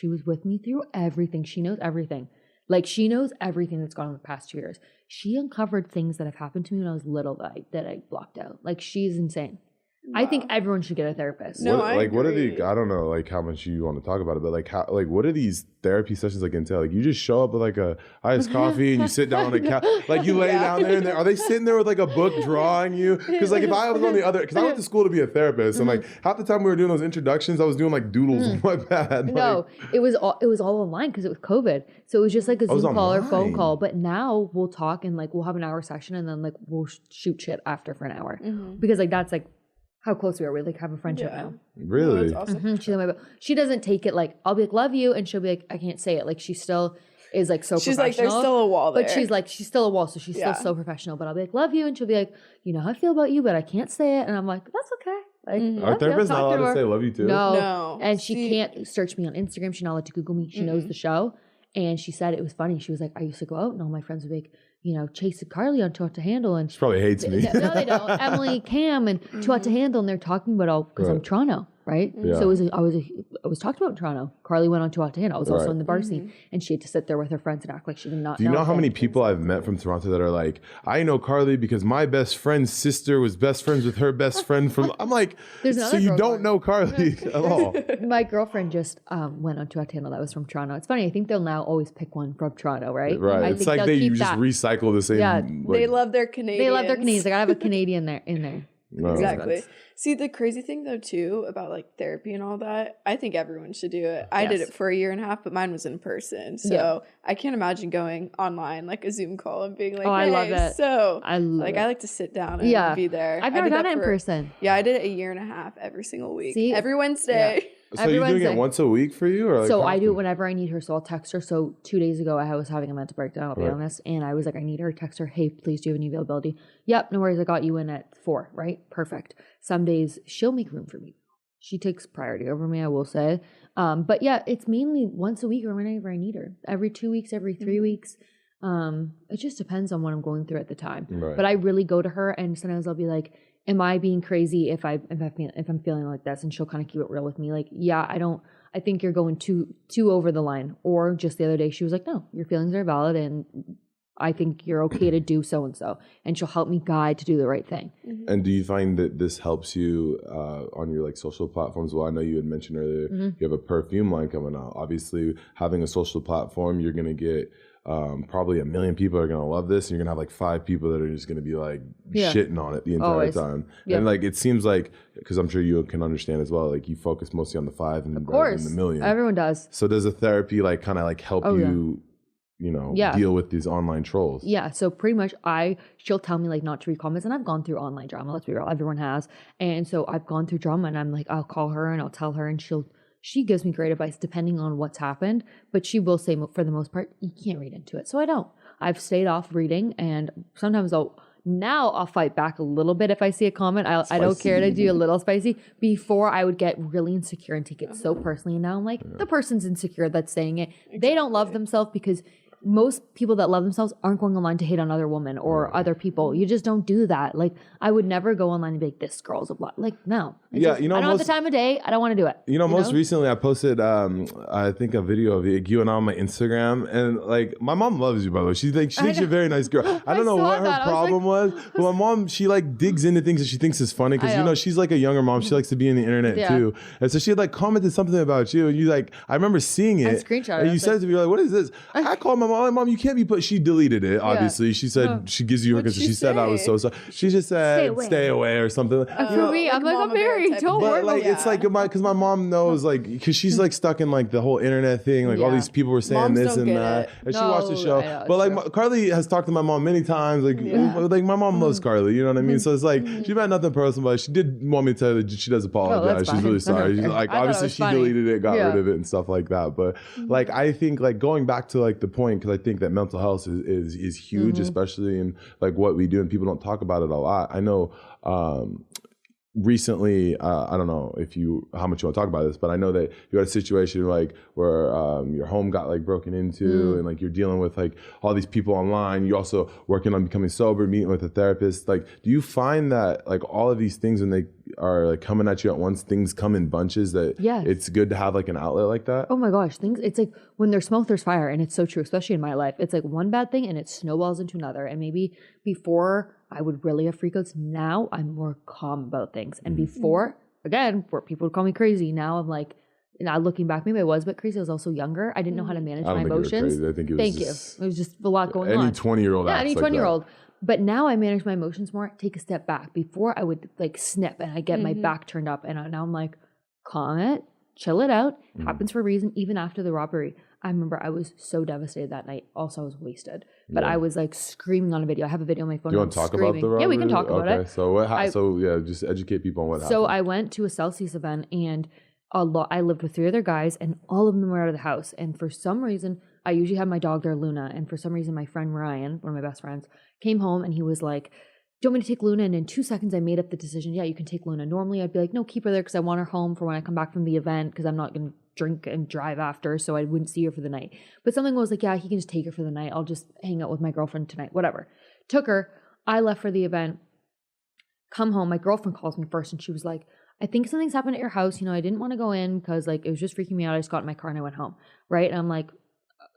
was with me through everything. She knows everything. Like, she knows everything that's gone on the past 2 years. She uncovered things that have happened to me when I was little that I blocked out. Like, she's insane. Wow. I think everyone should get a therapist. No, what are the, I don't know like how much you want to talk about it, but like how, like what are these therapy sessions like entail? Like you just show up with like a iced coffee and you sit down on a couch, like you lay down there, and are they sitting there with like a book drawing you? Because like if I was on the other, because I went to school to be a therapist, and like half the time we were doing those introductions, I was doing like doodles on my pad. No, it was all online because it was COVID, so it was just like a Zoom call or phone call. But now we'll talk, and like we'll have an hour session, and then like we'll shoot shit after for an hour, because like that's like how close we are. We like have a friendship now. Really? No, awesome. She doesn't take it like, I'll be like, love you. And she'll be like, I can't say it. Like she still is like so she's professional. Like, there's still a wall there. But she's still a wall. So she's still so professional. But I'll be like, love you. And she'll be like, you know how I feel about you, but I can't say it. And I'm like, that's okay. Like, our therapist not allowed to say love you too? No. And she can't search me on Instagram. She's not allowed to Google me. She knows the show. And she said it was funny. She was like, I used to go out and all my friends would be like, you know, Chase and Carly on Too Hot to Handle. And she probably hates me. No, they don't. Emily, Cam, and Too Hot to Handle. And they're talking about all, because I'm Toronto, right? Yeah. So I was talked about in Toronto. Carly went on Too Hot to Handle. I was also in the bar scene. And she had to sit there with her friends and act like she did not know. Do you know how many people I've met from Toronto that are like, I know Carly because my best friend's sister was best friends with her best friend from... I'm like, so you don't know Carly at all. My girlfriend just went on Too Hot to Handle. That was from Toronto. It's funny. I think they'll now always pick one from Toronto, right? Right. It's like they just recycle the same... They love their Canadians. They love their Canadians. They gotta have a Canadian in there. No. Exactly. See, the crazy thing though too about like therapy and all that, I think everyone should do it. I did it for 1.5 years, but mine was in person. So I can't imagine going online like a Zoom call and being like, hey, I love it. So I like to sit down and be there. I've never done it in person. Yeah, I did it 1.5 years every single week. See? Every Wednesday. Yeah. So you're doing it once a week for you? Or like so I do it whenever I need her. So I'll text her. So 2 days ago, I was having a mental breakdown, I'll be honest. And I was like, I need her. Text her, hey, please do you have any availability? Yep, no worries. I got you in at 4, right? Perfect. Some days she'll make room for me. She takes priority over me, I will say. But yeah, it's mainly once a week or whenever I need her. Every 2 weeks, every 3 weeks. It just depends on what I'm going through at the time. Right. But I really go to her, and sometimes I'll be like, am I being crazy if I'm feeling like this? And she'll kind of keep it real with me. Like, yeah, I think you're going too over the line. Or just the other day, she was like, no, your feelings are valid, and I think you're okay to do so and so. And she'll help me guide to do the right thing. Mm-hmm. And do you find that this helps you on your like social platforms? Well, I know you had mentioned earlier you have a perfume line coming out. Obviously, having a social platform, you're going to get probably 1 million people are going to love this. And you're going to have like 5 people that are just going to be like shitting on it the entire time. Yeah. And like, it seems like, because I'm sure you can understand as well, like you focus mostly on the 5 and rather than the million. Everyone does. So does a therapy like kind of like help you, you know, deal with these online trolls? Yeah. So pretty much she'll tell me like not to read comments, and I've gone through online drama. Let's be real. Everyone has. And so I've gone through drama, and I'm like, I'll call her and I'll tell her, and she gives me great advice depending on what's happened, but she will say for the most part, you can't read into it. So I don't. I've stayed off reading, and sometimes I'll fight back a little bit if I see a comment. I don't care to do a little spicy. Before I would get really insecure and take it so personally. And now I'm like, the person's insecure that's saying it. Exactly. They don't love themselves, because most people that love themselves aren't going online to hate on other women or other people. You just don't do that. Like, I would never go online and be like, this girl's a blood. Like, no. I don't have the time of day. I don't want to do it. Most recently I posted, I think a video of you and I on my Instagram. And like, my mom loves you, by the way. She thinks you're a very nice girl. I don't know what her problem was. But my mom, she like digs into things that she thinks is funny. Because, she's like a younger mom. She likes to be in the internet too. And so she had like commented something about you. And you like, I remember seeing it. And you said to me, like, what is this? I called my mom, you can't be she deleted it, obviously. She said she gives you her because she said I was so. She just said, stay away or something. For me, I'm like, I'm married. Don't worry. But like, it's like, because my mom knows, like, because she's like stuck in like the whole internet thing. Like all these people were saying this and that. And she watched the show. But like, Carly has talked to my mom many times. Like, like my mom loves Carly, you know what I mean? So it's like, she meant nothing personal, but she did want me to tell her that she does apologize. She's really sorry. She's like, obviously she deleted it, got rid of it and stuff like that. But like, I think like going back to like the point, because I think that mental health is huge, especially in like what we do, and people don't talk about it a lot. I know recently, I don't know how much you want to talk about this, but I know that you had a situation like where your home got like broken into, and like you're dealing with like all these people online. You also working on becoming sober, meeting with a therapist. Like, do you find that like all of these things, when they are like coming at you at once, things come in bunches, that it's good to have like an outlet like that? Oh my gosh, it's like when there's smoke, there's fire. And it's so true, especially in my life. It's like one bad thing and it snowballs into another. And maybe before I would really have freakouts, now I'm more calm about things. And before, again, where people would call me crazy, now I'm like, now looking back, maybe I was a bit crazy. I was also younger. I didn't know how to manage my emotions. I think it was Thank you. It was just a lot going on. Any 20-year-old any 20-year-old. But now I manage my emotions more, take a step back. Before I would like snip and I get my back turned up, and now I'm like, calm it, chill it out. Happens for a reason. Even after the robbery, I remember I was so devastated that night. Also, I was wasted, but I was like screaming on a video. I have a video on my phone. Do you want to talk about the robbery? Yeah, we can talk about it. So just educate people on what happened. So I went to a Celsius event, and I lived with 3 other guys, and all of them were out of the house. And for some reason, I usually have my dog there, Luna. And for some reason, my friend Ryan, one of my best friends, came home and he was like, do you want me to take Luna? And in 2 seconds, I made up the decision. Yeah, you can take Luna. Normally, I'd be like, no, keep her there because I want her home for when I come back from the event, because I'm not going to drink and drive after, so I wouldn't see her for the night. But something was like, yeah, he can just take her for the night. I'll just hang out with my girlfriend tonight, whatever. Took her. I left for the event. Come home. My girlfriend calls me first, and she was like, I think something's happened at your house. I didn't want to go in because like it was just freaking me out. I just got in my car and I went home. Right. And I'm like,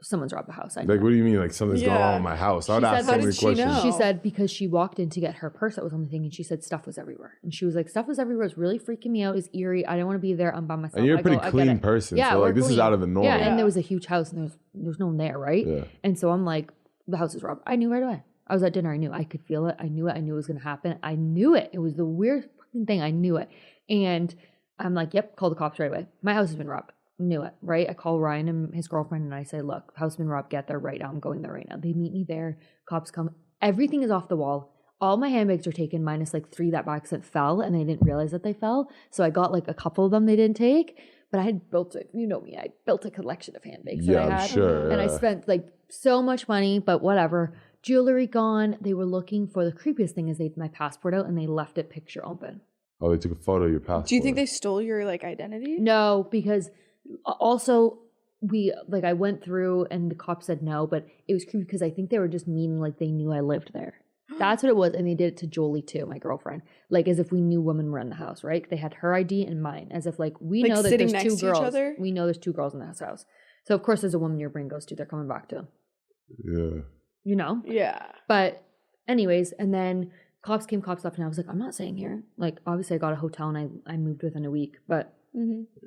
someone's robbed the house. Like, what do you mean? Like something's going on in my house? I would ask so many questions. She said because she walked in to get her purse that was on the thing, and she said stuff was everywhere. And she was like, stuff was everywhere. It's really freaking me out. It's eerie. I don't want to be there. I'm by myself. And you're a pretty clean person. Yeah, so like this is out of the norm. Yeah, and there was a huge house and there's no one there, right? Yeah. And so I'm like, the house is robbed. I knew right away. I was at dinner. I knew. I could feel it. I knew it. I knew it was going to happen. I knew it. It was the weirdest fucking thing. I knew it. And I'm like, yep, call the cops right away. My house has been robbed. Knew it, right? I call Ryan and his girlfriend and I say, look, house has been robbed. Get there right now. I'm going there right now. They meet me there. Cops come. Everything is off the wall. All my handbags are taken, minus like 3 that by accident fell, and I didn't realize that they fell. So I got like a couple of them they didn't take. But I had built it, you know me, I built a collection of handbags that I had. Sure. And I spent like so much money, but whatever. Jewelry gone. They were looking for, the creepiest thing is they had my passport out and they left it picture open. Oh, they took a photo of your passport. Do you think they stole your like identity? No, because also I went through and the cops said no, but it was creepy because I think they were just meaning like they knew I lived there. That's what it was. And they did it to Jolie too, my girlfriend. Like as if we knew women were in the house, right? They had her ID and mine. As if like we know that there's 2 girls. We know there's 2 girls in this house. So of course there's a woman your brain goes to, they're coming back to. Yeah. You know? Yeah. But anyways, and then cops left and I was like, I'm not staying here. Like obviously I got a hotel and I moved within a week, but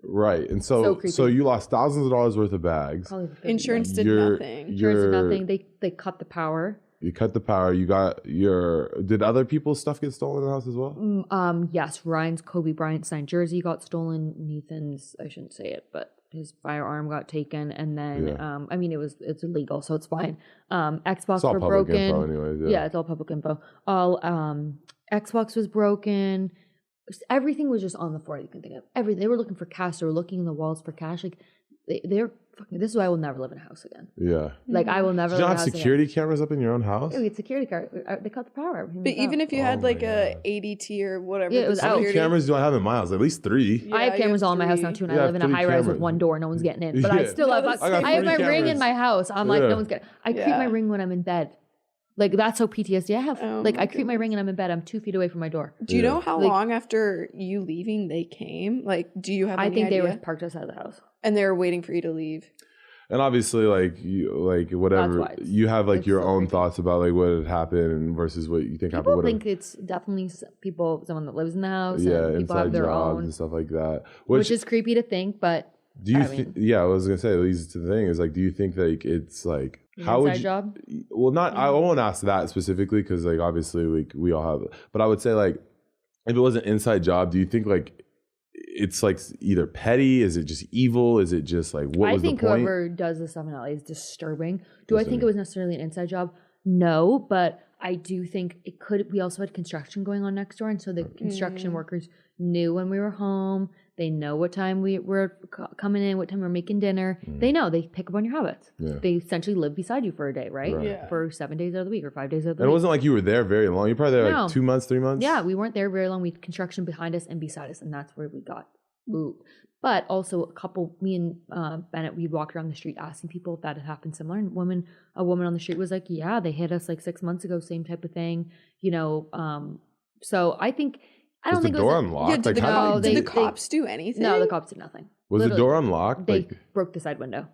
right. And so you lost thousands of dollars worth of bags. Insurance did nothing. Insurance did nothing. They cut the power. You cut the power. You got did other people's stuff get stolen in the house as well? Yes. Ryan's Kobe Bryant signed jersey got stolen. Nathan's, I shouldn't say it, but his firearm got taken. And then, I mean, it's illegal, so it's fine. Xbox were broken. Info anyways, yeah, it's all public info. All Xbox was broken. Everything was just on the floor you can think of. Everything. They were looking for cash. They were looking in the walls for cash. Like they're fucking. This is why I will never live in a house again. Yeah. Like I will never. You don't have security cameras up in your own house? It's security car. They cut the power. But even if you had like a ADT or whatever, it was how many cameras do I have in my house? At least 3. Yeah, I have cameras all in my house now too, and I live in a high rise with 1 door. No one's getting in. But I still have. I have my ring in my house. I'm like, no one's getting. I keep my ring when I'm in bed. Like that's how PTSD I have. I creep my ring and I'm in bed. I'm 2 feet away from my door. Do you know how long after you leaving they came? Like, do you have? I think idea? They were parked outside the house, and they were waiting for you to leave. And obviously, whatever you have, like your own thoughts about like what had happened versus what you think happened. People think it's definitely someone that lives in the house. Yeah, and people have their own and stuff like that, which is creepy to think. But do you? Yeah, I was gonna say. At least the thing is, like, do you think like it's like how would you? Job? Well, not. I won't ask that specifically because like obviously we all have. But I would say like if it was an inside job, do you think like it's like either petty? Is it just evil? Is it just like what was the point? I think whoever does this stuff in LA is disturbing. Do I think it was necessarily an inside job? No, but I do think it could. We also had construction going on next door, and so the construction workers knew when we were home. They know what time we were coming in, what time we're making dinner. They know. They pick up on your habits. Yeah. They essentially live beside you for a day, right? Yeah. For 7 days out of the week or 5 days out of the week. And it wasn't like you were there very long. You're probably there like 2 months, 3 months? Yeah, we weren't there very long. We had construction behind us and beside us, and that's where we got moved. But also me and Bennett, we'd walk around the street asking people if that had happened similar. And a woman on the street was like, yeah, they hit us like 6 months ago, same type of thing. You know, so I think... I don't think the door unlocked? Yeah, did the cops do anything? No, the cops did nothing. Was the door unlocked? They broke the side window.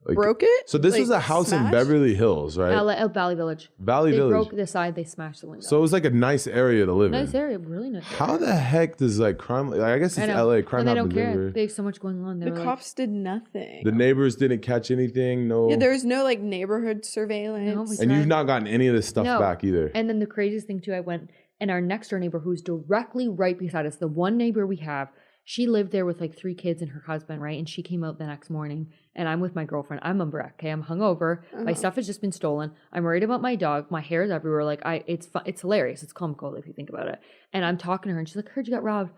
Broke it? So this was a house in Beverly Hills, right? Valley Village. Village. They broke the side. They smashed the window. So it was like a nice area to live in. Nice area, really nice. How the heck does like crime? Like, I guess it's LA. Crime happens everywhere. They don't care. They have so much going on. The cops did nothing. The neighbors didn't catch anything. No. Yeah, there was no like neighborhood surveillance. And you've not gotten any of this stuff back either. And then the craziest thing too, I went. And our next door neighbor, who's directly right beside us, the one neighbor we have, she lived there with like 3 kids and her husband, right? And she came out the next morning, and I'm with my girlfriend. I'm a wreck, okay? I'm hungover. My stuff has just been stolen. I'm worried about my dog. My hair is everywhere. Like it's hilarious. It's comical if you think about it. And I'm talking to her, and she's like, "Heard you got robbed."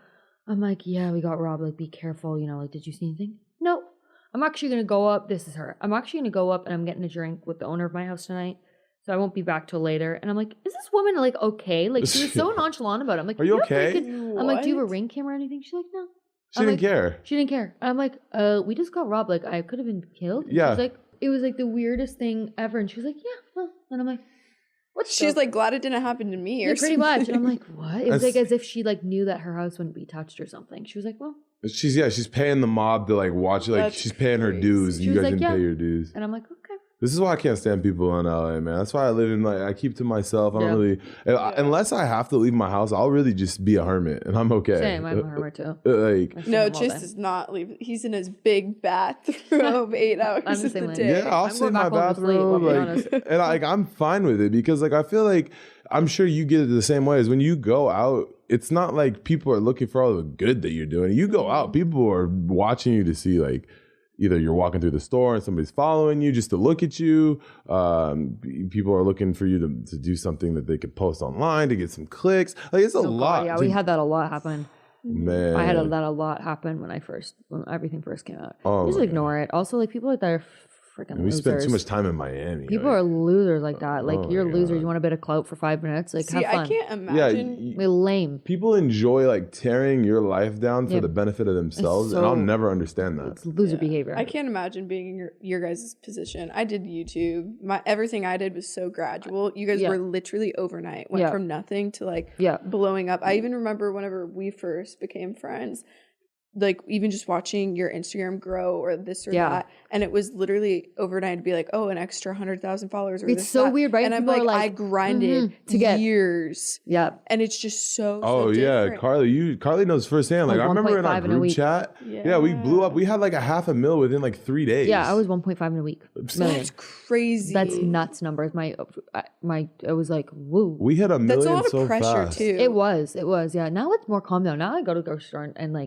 I'm like, "Yeah, we got robbed. Like, be careful. You know, like, did you see anything?" No. I'm actually gonna go up. This is her. I'm actually gonna go up, and I'm getting a drink with the owner of my house tonight. So I won't be back till later. And I'm like, is this woman like okay? Like she was so nonchalant about it. I'm like, are you okay? I'm like, do you have a ring camera or anything? She's like, no. She didn't care. She didn't care. I'm like, we just got robbed. Like I could have been killed. Yeah. She's like, it was like the weirdest thing ever. And she was like, yeah, well. And I'm like, what? She's like, glad it didn't happen to me. Or pretty much. And I'm like, what? It was like as if she like knew that her house wouldn't be touched or something. She was like, well. She's paying the mob to like watch it. Like she's paying her dues. And you guys didn't pay your dues. And I'm like, okay. This is why I can't stand people in LA, man. That's why I live in I keep to myself. I don't really, unless I have to leave my house, I'll really just be a hermit and I'm okay. Same, I'm a hermit too. No, Chase does not leave. He's in his big bathrobe 8 hours of the day. Yeah, I'll sit in my bathroom, and I'm fine with it because I feel like I'm sure you get it the same way as when you go out. It's not like people are looking for all the good that you're doing. You go out, people are watching you to see either you're walking through the store and somebody's following you just to look at you. People are looking for you to do something that they could post online to get some clicks. It's a lot. Yeah, we had that a lot happen. Man, I had that a lot happen when everything first came out. Just ignore it. Also, people like that are freaking losers. We spent too much time in Miami. People are losers like that. You're losers. You want a bit of clout for 5 minutes. Have fun. I can't imagine. They're lame. People enjoy tearing your life down for the benefit of themselves, and I'll never understand that. It's loser behavior. I can't image being in your guys' position. I did YouTube. Everything I did was so gradual. You guys were literally overnight. Went from nothing to blowing up. I even remember whenever we first became friends, even just watching your Instagram grow or this or that, and it was literally overnight to be an extra 100,000 followers. Or it's so weird, right? And people I'm I grinded to get years. Yeah, and it's just so. Oh yeah, Carly knows firsthand. I remember in our group chat. Yeah, we blew up. We had 500,000 within 3 days. Yeah, I was 1.5 in a week. That's crazy. That's nuts numbers. It was woo. We hit 1 million. That's a lot of pressure fast. too. It was. Yeah. Now it's more calm down. Now I go to the grocery store and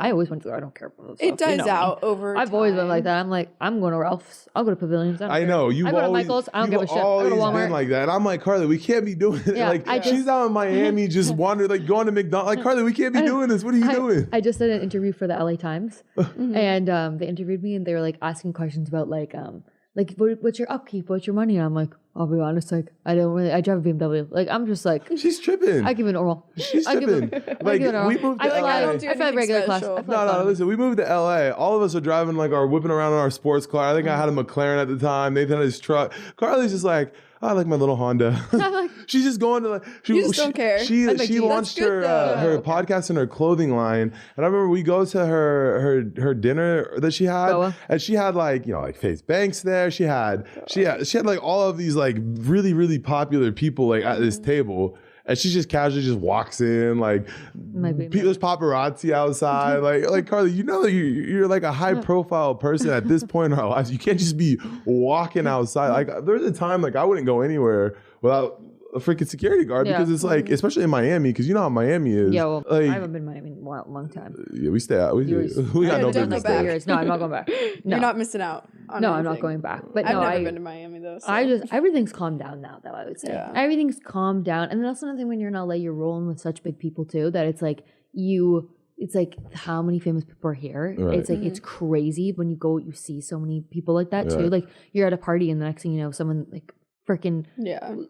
I always went to I don't care about it dies out over I've always been like that. I'm going to Ralph's. I'll go to Pavilions. I know. I go to Michael's. I don't give a shit. I go to Walmart. Been like that. And I'm Carly, we can't be doing it. Yeah, she's out in Miami just wandering, going to McDonald's. Carly, we can't be doing this. What are you doing? I just did an interview for the LA Times. And they interviewed me and they were asking questions about what's your upkeep? What's your money? And I'm I'll be honest, I drive a BMW. I'm just she's tripping. I give it normal. She's tripping. We moved to LA. I fly regular class. No, listen, we moved to LA. All of us are driving whipping around in our sports car. I think I had a McLaren at the time. Nathan had his truck. Carly's just I like my little Honda. She's just going to you just don't care. She launched her podcast and her clothing line. And I remember we go to her dinner that she had, and she had Faith Banks there. She had all of these really, really popular people at this table. And she just casually just walks in, there's paparazzi outside. Carly, you're a high profile person at this point in our lives. You can't just be walking outside. There's a time I wouldn't go anywhere without a freaking security guard because it's especially in Miami, because you know how Miami is. Yeah, well, I haven't been in Miami in a long time. Yeah, we stay out. We got no business there. No, I'm not going back. No. You're not missing out on No, anything. I'm not going back. But I've never been to Miami though. So. Everything's calmed down now, though, I would say. Yeah. Everything's calmed down. And then also another thing, when you're in LA, you're rolling with such big people too, that it's how many famous people are here. Right. It's it's crazy when you go, you see so many people like that too. You're at a party and the next thing you know, someone freaking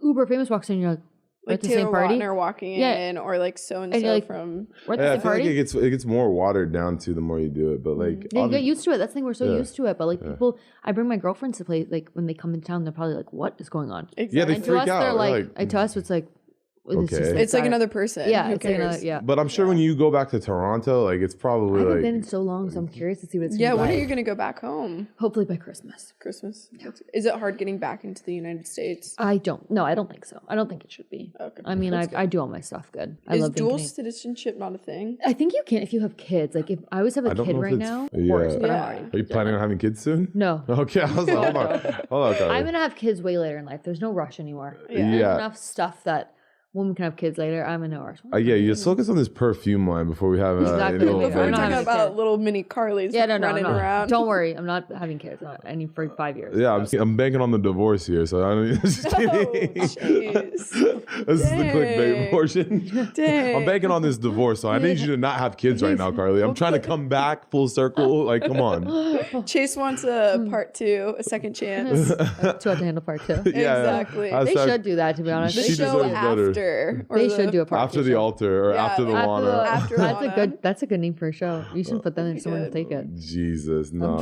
uber famous walks in and you're we're at the Taylor same party. Lautner walking in, or so and so from. We're at the same party. It gets more watered down too the more you do it, but you get used to it. That's the thing, we're so used to it. But people, I bring my girlfriends to play. When they come in town, they're probably what is going on? Exactly. Yeah, they freak out. To us, it's okay. It's another person. Yeah, it's another. But I'm sure when you go back to Toronto, it's probably I haven't been in so long, so I'm curious to see what it's. Yeah, when are you going to go back home? Hopefully by Christmas. Yeah. Is it hard getting back into the United States? I don't think so. I don't think it should be. Okay. I mean, I do all my stuff good. I love dual citizenship not a thing? I think you can if you have kids. If I always have a kid right now, of course. But are you planning on having kids soon? No. Okay, I was hold on. I'm gonna have kids way later in life. There's no rush anymore. Yeah. There's enough stuff that women can have kids later. I'm in no rush. You just focus on this perfume line before we have before we're talking about little mini Carly's running around. Don't worry, I'm not having kids for 5 years. Yeah, I'm banking on the divorce here, so I don't. Just kidding. This is the clickbait portion. Dang. I'm banking on this divorce, so I need you to not have kids right now, Carly. I'm trying to come back full circle. Come on. Chase wants a part 2, a second chance. Too hard to handle part 2. Exactly. They should do that, to be honest. The show after. They should do a part after the altar or after the Lana. That's a good name for a show. You should put that in. Someone will take it. Jesus, no.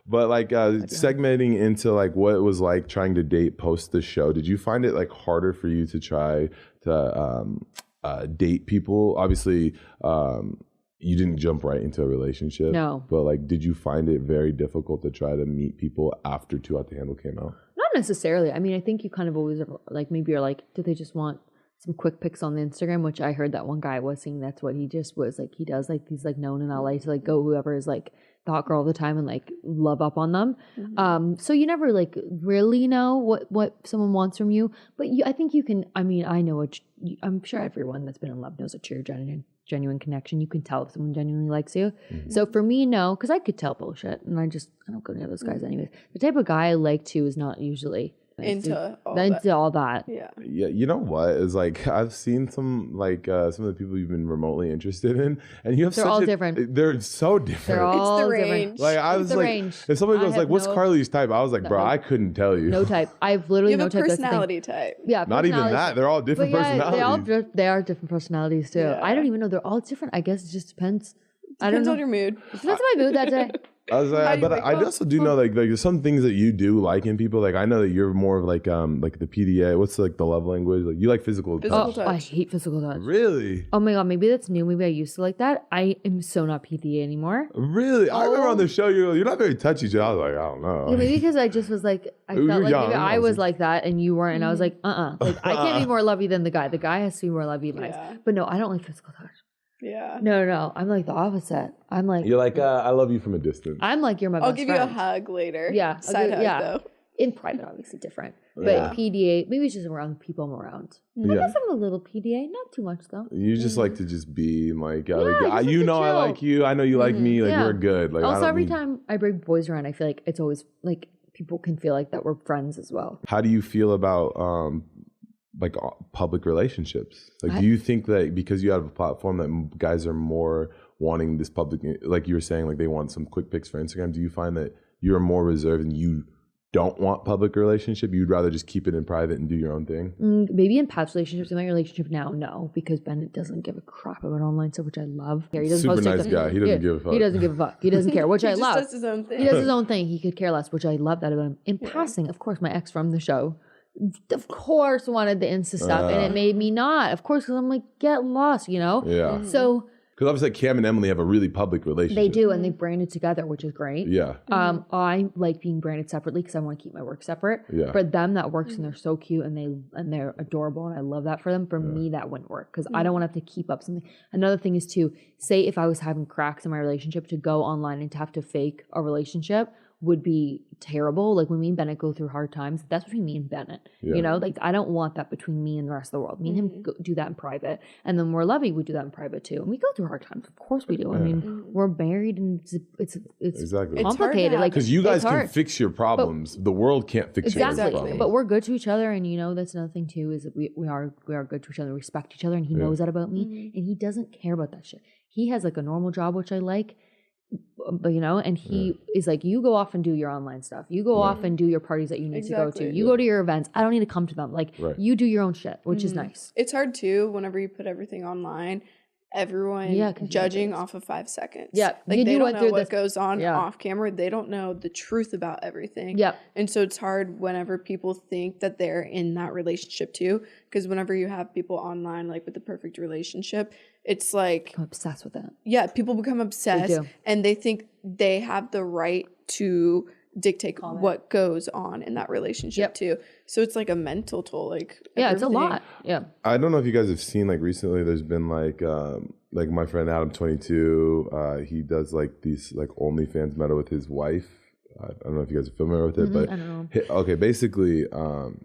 But segmenting into what it was like trying to date post the show. Did you find it harder for you to try to date people? Obviously, you didn't jump right into a relationship. No. But like, did you find it very difficult to try to meet people after Too Hot to Handle came out? Not necessarily. I mean, I think you kind of always like, maybe you're like, do they just want some quick pics on the Instagram? Which I heard that one guy was saying that's what he just was like. He does like, he's like known in LA to like go whoever is like the hot girl all the time and like love up on them. So you never like really know what someone wants from you. But I think you can, I mean, I know I'm sure everyone that's been in love knows a true genuine connection. You can tell if someone genuinely likes you. So for me, no, because I could tell bullshit, and I don't go near those guys anyways. The type of guy I like to is not usually into all that. Yeah. You know what is like, I've seen some like some of the people you've been remotely interested in, and you have They're all different. They're so different. They're all It's the different. range. Like I was like, range. if somebody goes I like, "What's have Carly's type?" I was like, "Bro, I couldn't tell you." No type. I've literally You no have a type. personality type. Yeah, Not even that. They're all different personalities. They are different personalities too. Yeah. I don't even know. They're all different. I guess it just depends. I don't Depends know. on your mood. Depends on my mood that day. I was like, but I also do know like there's some things that you do like in people. Like I know that you're more of like the PDA. What's like the love language? Like you like physical touch. touch. I hate physical touch. Really? Oh my god, maybe that's new. Maybe I used to like that. I am so not PDA anymore. Really? I remember on the show you're not very touchy. I was like, I don't know. Yeah, maybe because I just was like, I felt like maybe I was like that and you weren't, and I was like, like I can't be more lovey than the guy. The guy has to be more lovey than nice. But no, I don't like physical touch. Yeah. No. I'm like the opposite. I'm like You're like, I love you from a distance. I'm like you're my best I'll give you friend. a hug later. Yeah. Side hug though. In private, obviously different. But PDA, maybe it's just around people I'm around. I guess I'm a little PDA, not too much though. You just like to just be like, just like I to like you. I know you like me. Like we're good. Like also, every time I bring boys around, I feel like it's always like people can feel like that we're friends as well. How do you feel about like public relationships? Like, do you think that because you have a platform that guys are more wanting this public, like you were saying, like they want some quick pics for Instagram? Do you find that you're more reserved and you don't want public relationship? You'd rather just keep it in private and do your own thing? Maybe in past relationships. In my relationship now, no, because Bennett doesn't give a crap about online stuff, which I love. He doesn't Super nice guy. He doesn't give a fuck. He doesn't give a fuck. He doesn't care, which I love. He just does his own thing. He does his own thing. He could care less, which I love that about him. In passing, of course, my ex from the show, of course, wanted the Insta stuff, and it made me not. Of course, because I'm like, get lost, you know? Yeah. So... Because obviously Cam and Emily have a really public relationship. They do, and they branded together, which is great. Yeah. I like being branded separately because I want to keep my work separate. Yeah. For them, that works, and they're so cute, and they're adorable, and I love that for them. For me, that wouldn't work because I don't want to have to keep up something. Another thing is to say if I was having cracks in my relationship, to go online and to have to fake a relationship would be terrible. Like when me and Bennett go through hard times, that's between me and Bennett. You know, like I don't want that between me and the rest of the world. Me and him do that in private, and then we're lovey. We do that in private too, and we go through hard times. Of course we do. I mean, we're married, and it's exactly complicated. Like because you guys can fix your problems, the world can't fix your problems. But we're good to each other, and you know that's another thing too is that we are good to each other, respect each other, and he knows that about me, and he doesn't care about that shit. He has like a normal job, which I like. But you know, and he is like, you go off and do your online stuff. You go off and do your parties that you need to go to. You go to your events. I don't need to come to them. Like you do your own shit, which is nice. It's hard too whenever you put everything online. Everyone judging off of 5 seconds. Yeah, like they don't know what goes on off camera. They don't know the truth about everything. Yeah, and so it's hard whenever people think that they're in that relationship too. Because whenever you have people online, like with the perfect relationship, it's like I'm obsessed with it. Yeah, people become obsessed, and they think they have the right to dictate what goes on in that relationship too. So it's like a mental toll. Like it's a lot. Yeah. I don't know if you guys have seen like recently. There's been like my friend Adam 22. He does like these like OnlyFans meta with his wife. I don't know if you guys are familiar with it, but I don't know. Basically,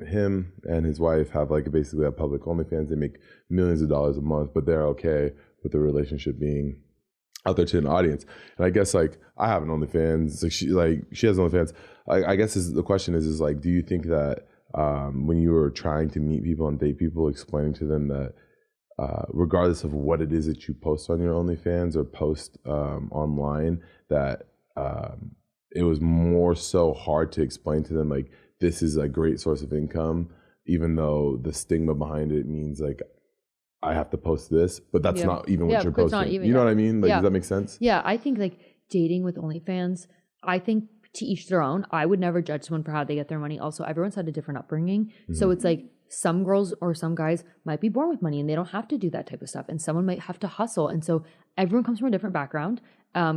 him and his wife have like basically a public OnlyFans. They make millions of dollars a month, but they're okay with the relationship being out there to an audience. And I guess like I have an OnlyFans, she has OnlyFans. I guess the question is like, do you think that when you were trying to meet people and date people, explaining to them that regardless of what it is that you post on your OnlyFans or post online, that it was more so hard to explain to them like this is a great source of income, even though the stigma behind it means like I have to post this, but that's not even what you're posting. You know what I mean? Like, does that make sense? Yeah, I think like dating with OnlyFans, I think to each their own. I would never judge someone for how they get their money. Also, everyone's had a different upbringing. So it's like some girls or some guys might be born with money and they don't have to do that type of stuff. And someone might have to hustle. And so everyone comes from a different background.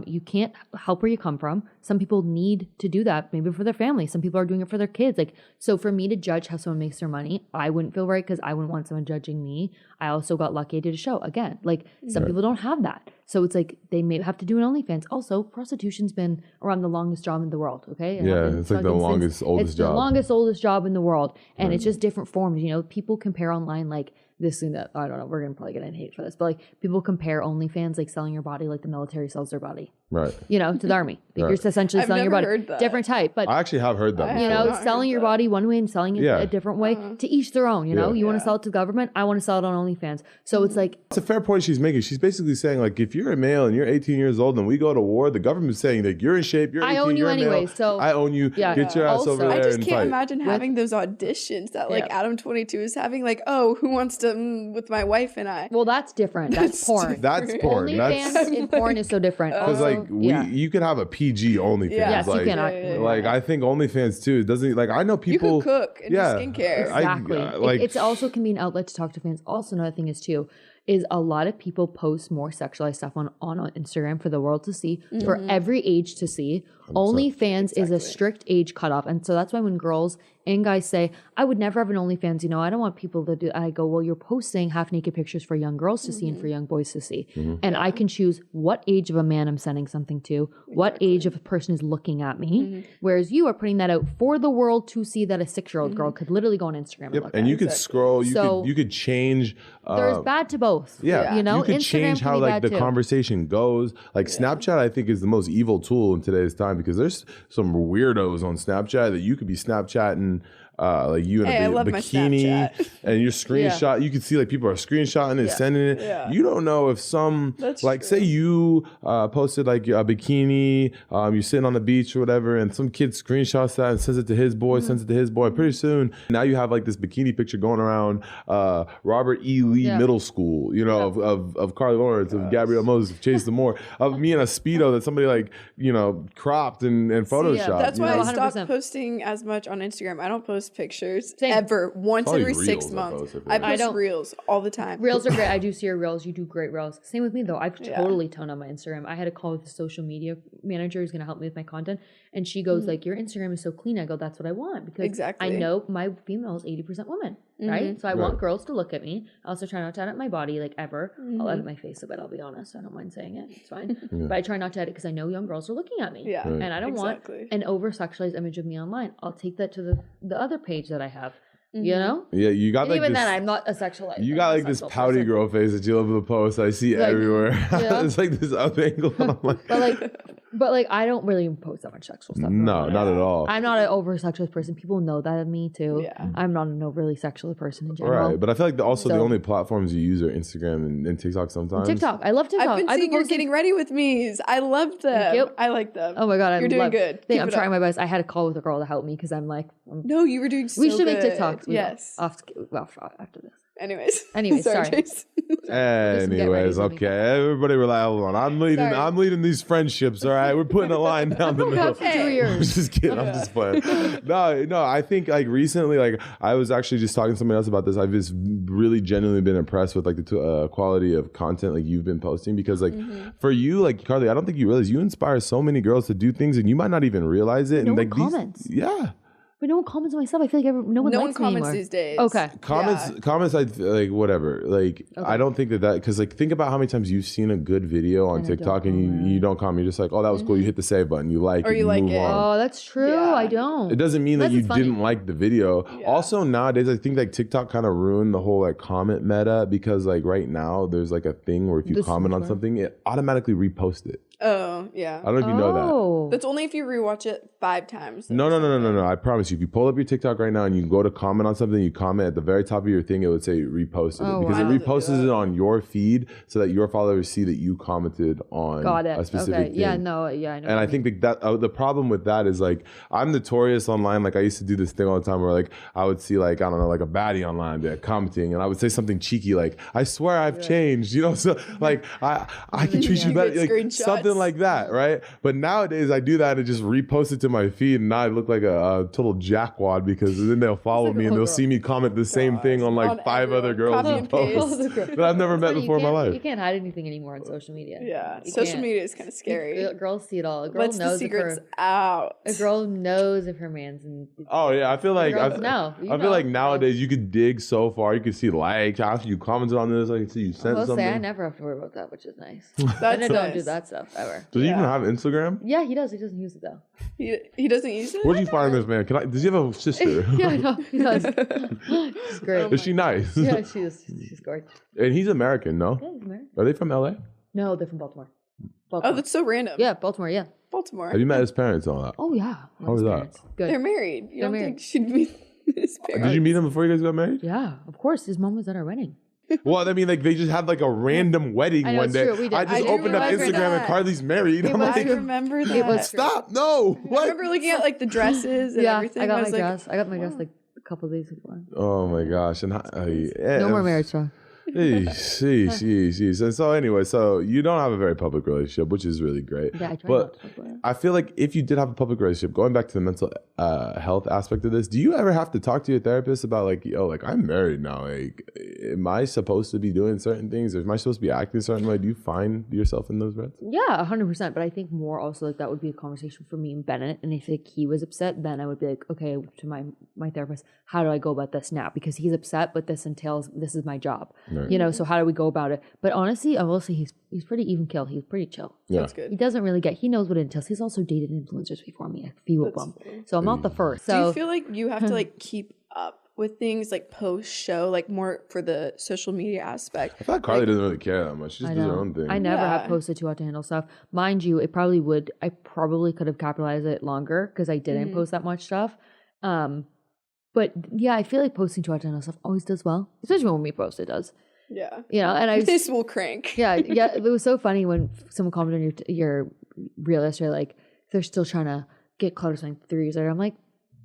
You can't help where you come from. Some people need to do that maybe for their family. Some people are doing it for their kids. Like, so for me to judge how someone makes their money, I wouldn't feel right because I wouldn't want someone judging me. I also got lucky I did a show. Again, like some people don't have that. So it's like they may have to do an OnlyFans. Also, prostitution's been around the longest job in the world, okay? It's like the longest, oldest job. It's the longest, oldest job in the world. And it's just different forms. You know, people compare online like this and that. I don't know. We're going to probably get in hate for this. But like people compare OnlyFans like selling your body like the military sells their body. Right. You know, to the army. Like you're essentially selling your body. Different type. But I actually have heard that. You know, selling your body one way and selling it a different way. To each their own, you know? You want to sell it to the government. I want to sell it on OnlyFans. So it's like... It's a fair point she's making. She's basically saying like, if you're a male and you're 18 years old and we go to war, the government's saying that you're in shape, you're 18, I own you anyway, male, so... I own you. Get your ass over there and fight. I just can't imagine having those auditions that like Adam 22 is having. Like, oh, who wants to with my wife and I? Well, that's different. That's porn. That's porn. OnlyFans in porn is so different. Because like you could have a PG OnlyFans. Yes, like, you can. Like I think OnlyFans too doesn't like I know people. You could cook and do skincare. Exactly. It also can be an outlet to talk to fans. Also, another thing is too, is a lot of people post more sexualized stuff on Instagram for the world to see, for every age to see. OnlyFans is a strict age cutoff. And so that's why when girls and guys say, I would never have an OnlyFans, you know, I don't want people to do, I go, well, you're posting half naked pictures for young girls to see and for young boys to see. And I can choose what age of a man I'm sending something to, what age of a person is looking at me. Whereas you are putting that out for the world to see that a 6-year-old girl could literally go on Instagram and look and at you could scroll, you could change. There's bad to both. Yeah. You know, you could Instagram change how like the too. Conversation goes. Like Snapchat, I think is the most evil tool in today's time because there's some weirdos on Snapchat that you could be Snapchatting like you in a bikini and you're screenshot. You can see like people are screenshotting and sending it. You don't know if some say you posted like a bikini, you're sitting on the beach or whatever, and some kid screenshots that and sends it to his boy, sends it to his boy. Pretty soon, now you have like this bikini picture going around Robert E. Lee Middle School, you know, of Carly Lawrence, of Gabrielle Moses, of Chase DeMoor, of me in a Speedo that somebody like, you know, cropped and photoshopped. That's why I stopped 100%. Posting as much on Instagram. I don't post pictures ever. Once every 6 months. I post reels all the time. Reels are great. I do see your reels. You do great reels. Same with me though. I've totally toned on my Instagram. I had a call with the social media manager who's going to help me with my content, and she goes like, your Instagram is so clean. I go, that's what I want because I know my female is 80% women, right? So I want girls to look at me. I also try not to edit my body like ever. I'll edit my face a bit, I'll be honest. I don't mind saying it. It's fine. But I try not to edit because I know young girls are looking at me. And I don't want an over-sexualized image of me online. I'll take that to the other page that I have. You know? Yeah, you got like even this, then, I'm not a sexualized. You got like this pouty girl face that you love to post. I see like, everywhere. It's like this up angle. But like, I don't really post that much sexual stuff. No, not at all. I'm not an over sexualized person. People know that of me too. I'm not an overly sexual person in general. Right, but I feel like the only platforms you use are Instagram and TikTok sometimes. TikTok, I love TikTok. I've been seeing your getting ready with me's. I love them. I like them. Oh my god, you're doing good. I'm trying my best. I had a call with a girl to help me because I'm like, no, you were doing so good. We should make TikToks. Yes. After this. Anyways, sorry. Anyways, okay. Everybody rely on. I'm leading these friendships. All right, we're putting a line down the middle. 2 years. I'm just kidding. I'm just playing. No. I think like recently, like I was actually just talking to somebody else about this. I've just really genuinely been impressed with like the quality of content like you've been posting because like for you, like Carly, I don't think you realize you inspire so many girls to do things and you might not even realize it. No and like comments. But no one comments on my stuff. I feel like no one likes me comments anymore. These days. Okay. Comments. I like whatever. Like I don't think that because like think about how many times you've seen a good video on TikTok and you don't comment. You're just like, oh, that was cool. You hit the save button. You like it. You like move on. Oh, that's true. I don't. It doesn't mean that you didn't like the video. Also nowadays, I think like TikTok kind of ruined the whole like comment meta because like right now there's like a thing where if you comment on something, it automatically reposts it. Oh, yeah. I don't know if you know that. That's only if you rewatch it 5 times. No. I promise you. If you pull up your TikTok right now and you go to comment on something, you comment at the very top of your thing, it would say reposted it. Because it reposts it on your feed so that your followers see that you commented on a specific thing. Yeah, no, yeah, I know. And I think that the problem with that is like, I'm notorious online. Like I used to do this thing all the time where like, I would see like, I don't know, like a baddie online there commenting and I would say something cheeky like, I swear I've changed, you know? So like, I can treat you better. Like something like that, right? But nowadays I do that and just repost it to my feed and now I look like a total jackwad because then they'll follow me and they'll see me comment the same thing on like 5 other girls and posts that I've never met before in my life. You can't hide anything anymore on social media. Yeah, social media is kind of scary. Girls see it all. A girl knows the secrets out. A girl knows if her man's in. Oh yeah, I feel like I feel like nowadays you could dig so far. You could see likes after you commented on this. I can see you sent something. I never have to worry about that, which is nice. I don't do that stuff ever. Does he even have Instagram? Yeah, he does. He doesn't use it though. He doesn't use it. Where'd you find this man? Does he have a sister? Yeah, no, he does. She's great. Is she nice? Yeah, she is. She's gorgeous. And he's American, no? Yeah, he's American. Are they from LA? No, they're from Baltimore. Oh, that's so random. Yeah, Baltimore. Yeah. Baltimore. Have you met his parents and all that? Oh yeah. How was that? Good. They're married. You don't think she'd meet his parents? Did you meet them before you guys got married? Yeah, of course. His mom was at our wedding. Well, I mean, like they just had like a random wedding one day. I just opened up Instagram and Carly's married. I'm like, I remember that. Stop! No. What? I remember looking at like the dresses and everything. I got my dress. I got my dress like a couple of days before. Oh my gosh! And no more marriage talk. And so anyway, so you don't have a very public relationship, which is really great. Yeah, I try but I feel like if you did have a public relationship, going back to the mental health aspect of this, do you ever have to talk to your therapist about like, yo, like I'm married now, like am I supposed to be doing certain things, or am I supposed to be acting a certain way? Do you find yourself in those reps? Yeah, 100%. But I think more also like that would be a conversation for me and Bennett, and if like he was upset, then I would be like, okay, to my therapist, how do I go about this now? Because he's upset, but this is my job. Right. You know, so how do we go about it? But honestly, I will say he's pretty even kill. He's pretty chill. Yeah. That's good. He doesn't really he knows what it entails. He's also dated influencers before me, a few of them. Funny. So I'm not the first. So do you feel like you have to like keep up with things like post show, like more for the social media aspect? I feel like Carly doesn't really care that much. She just does her own thing. I never have posted too hot to handle stuff. Mind you, I probably could have capitalized it longer because I didn't post that much stuff. But yeah, I feel like posting too hot to handle stuff always does well, especially when we post it does. Yeah. You know, and this will crank. Yeah. It was so funny when someone commented on your reel yesterday, like they're still trying to get close to 3 years later. I'm like,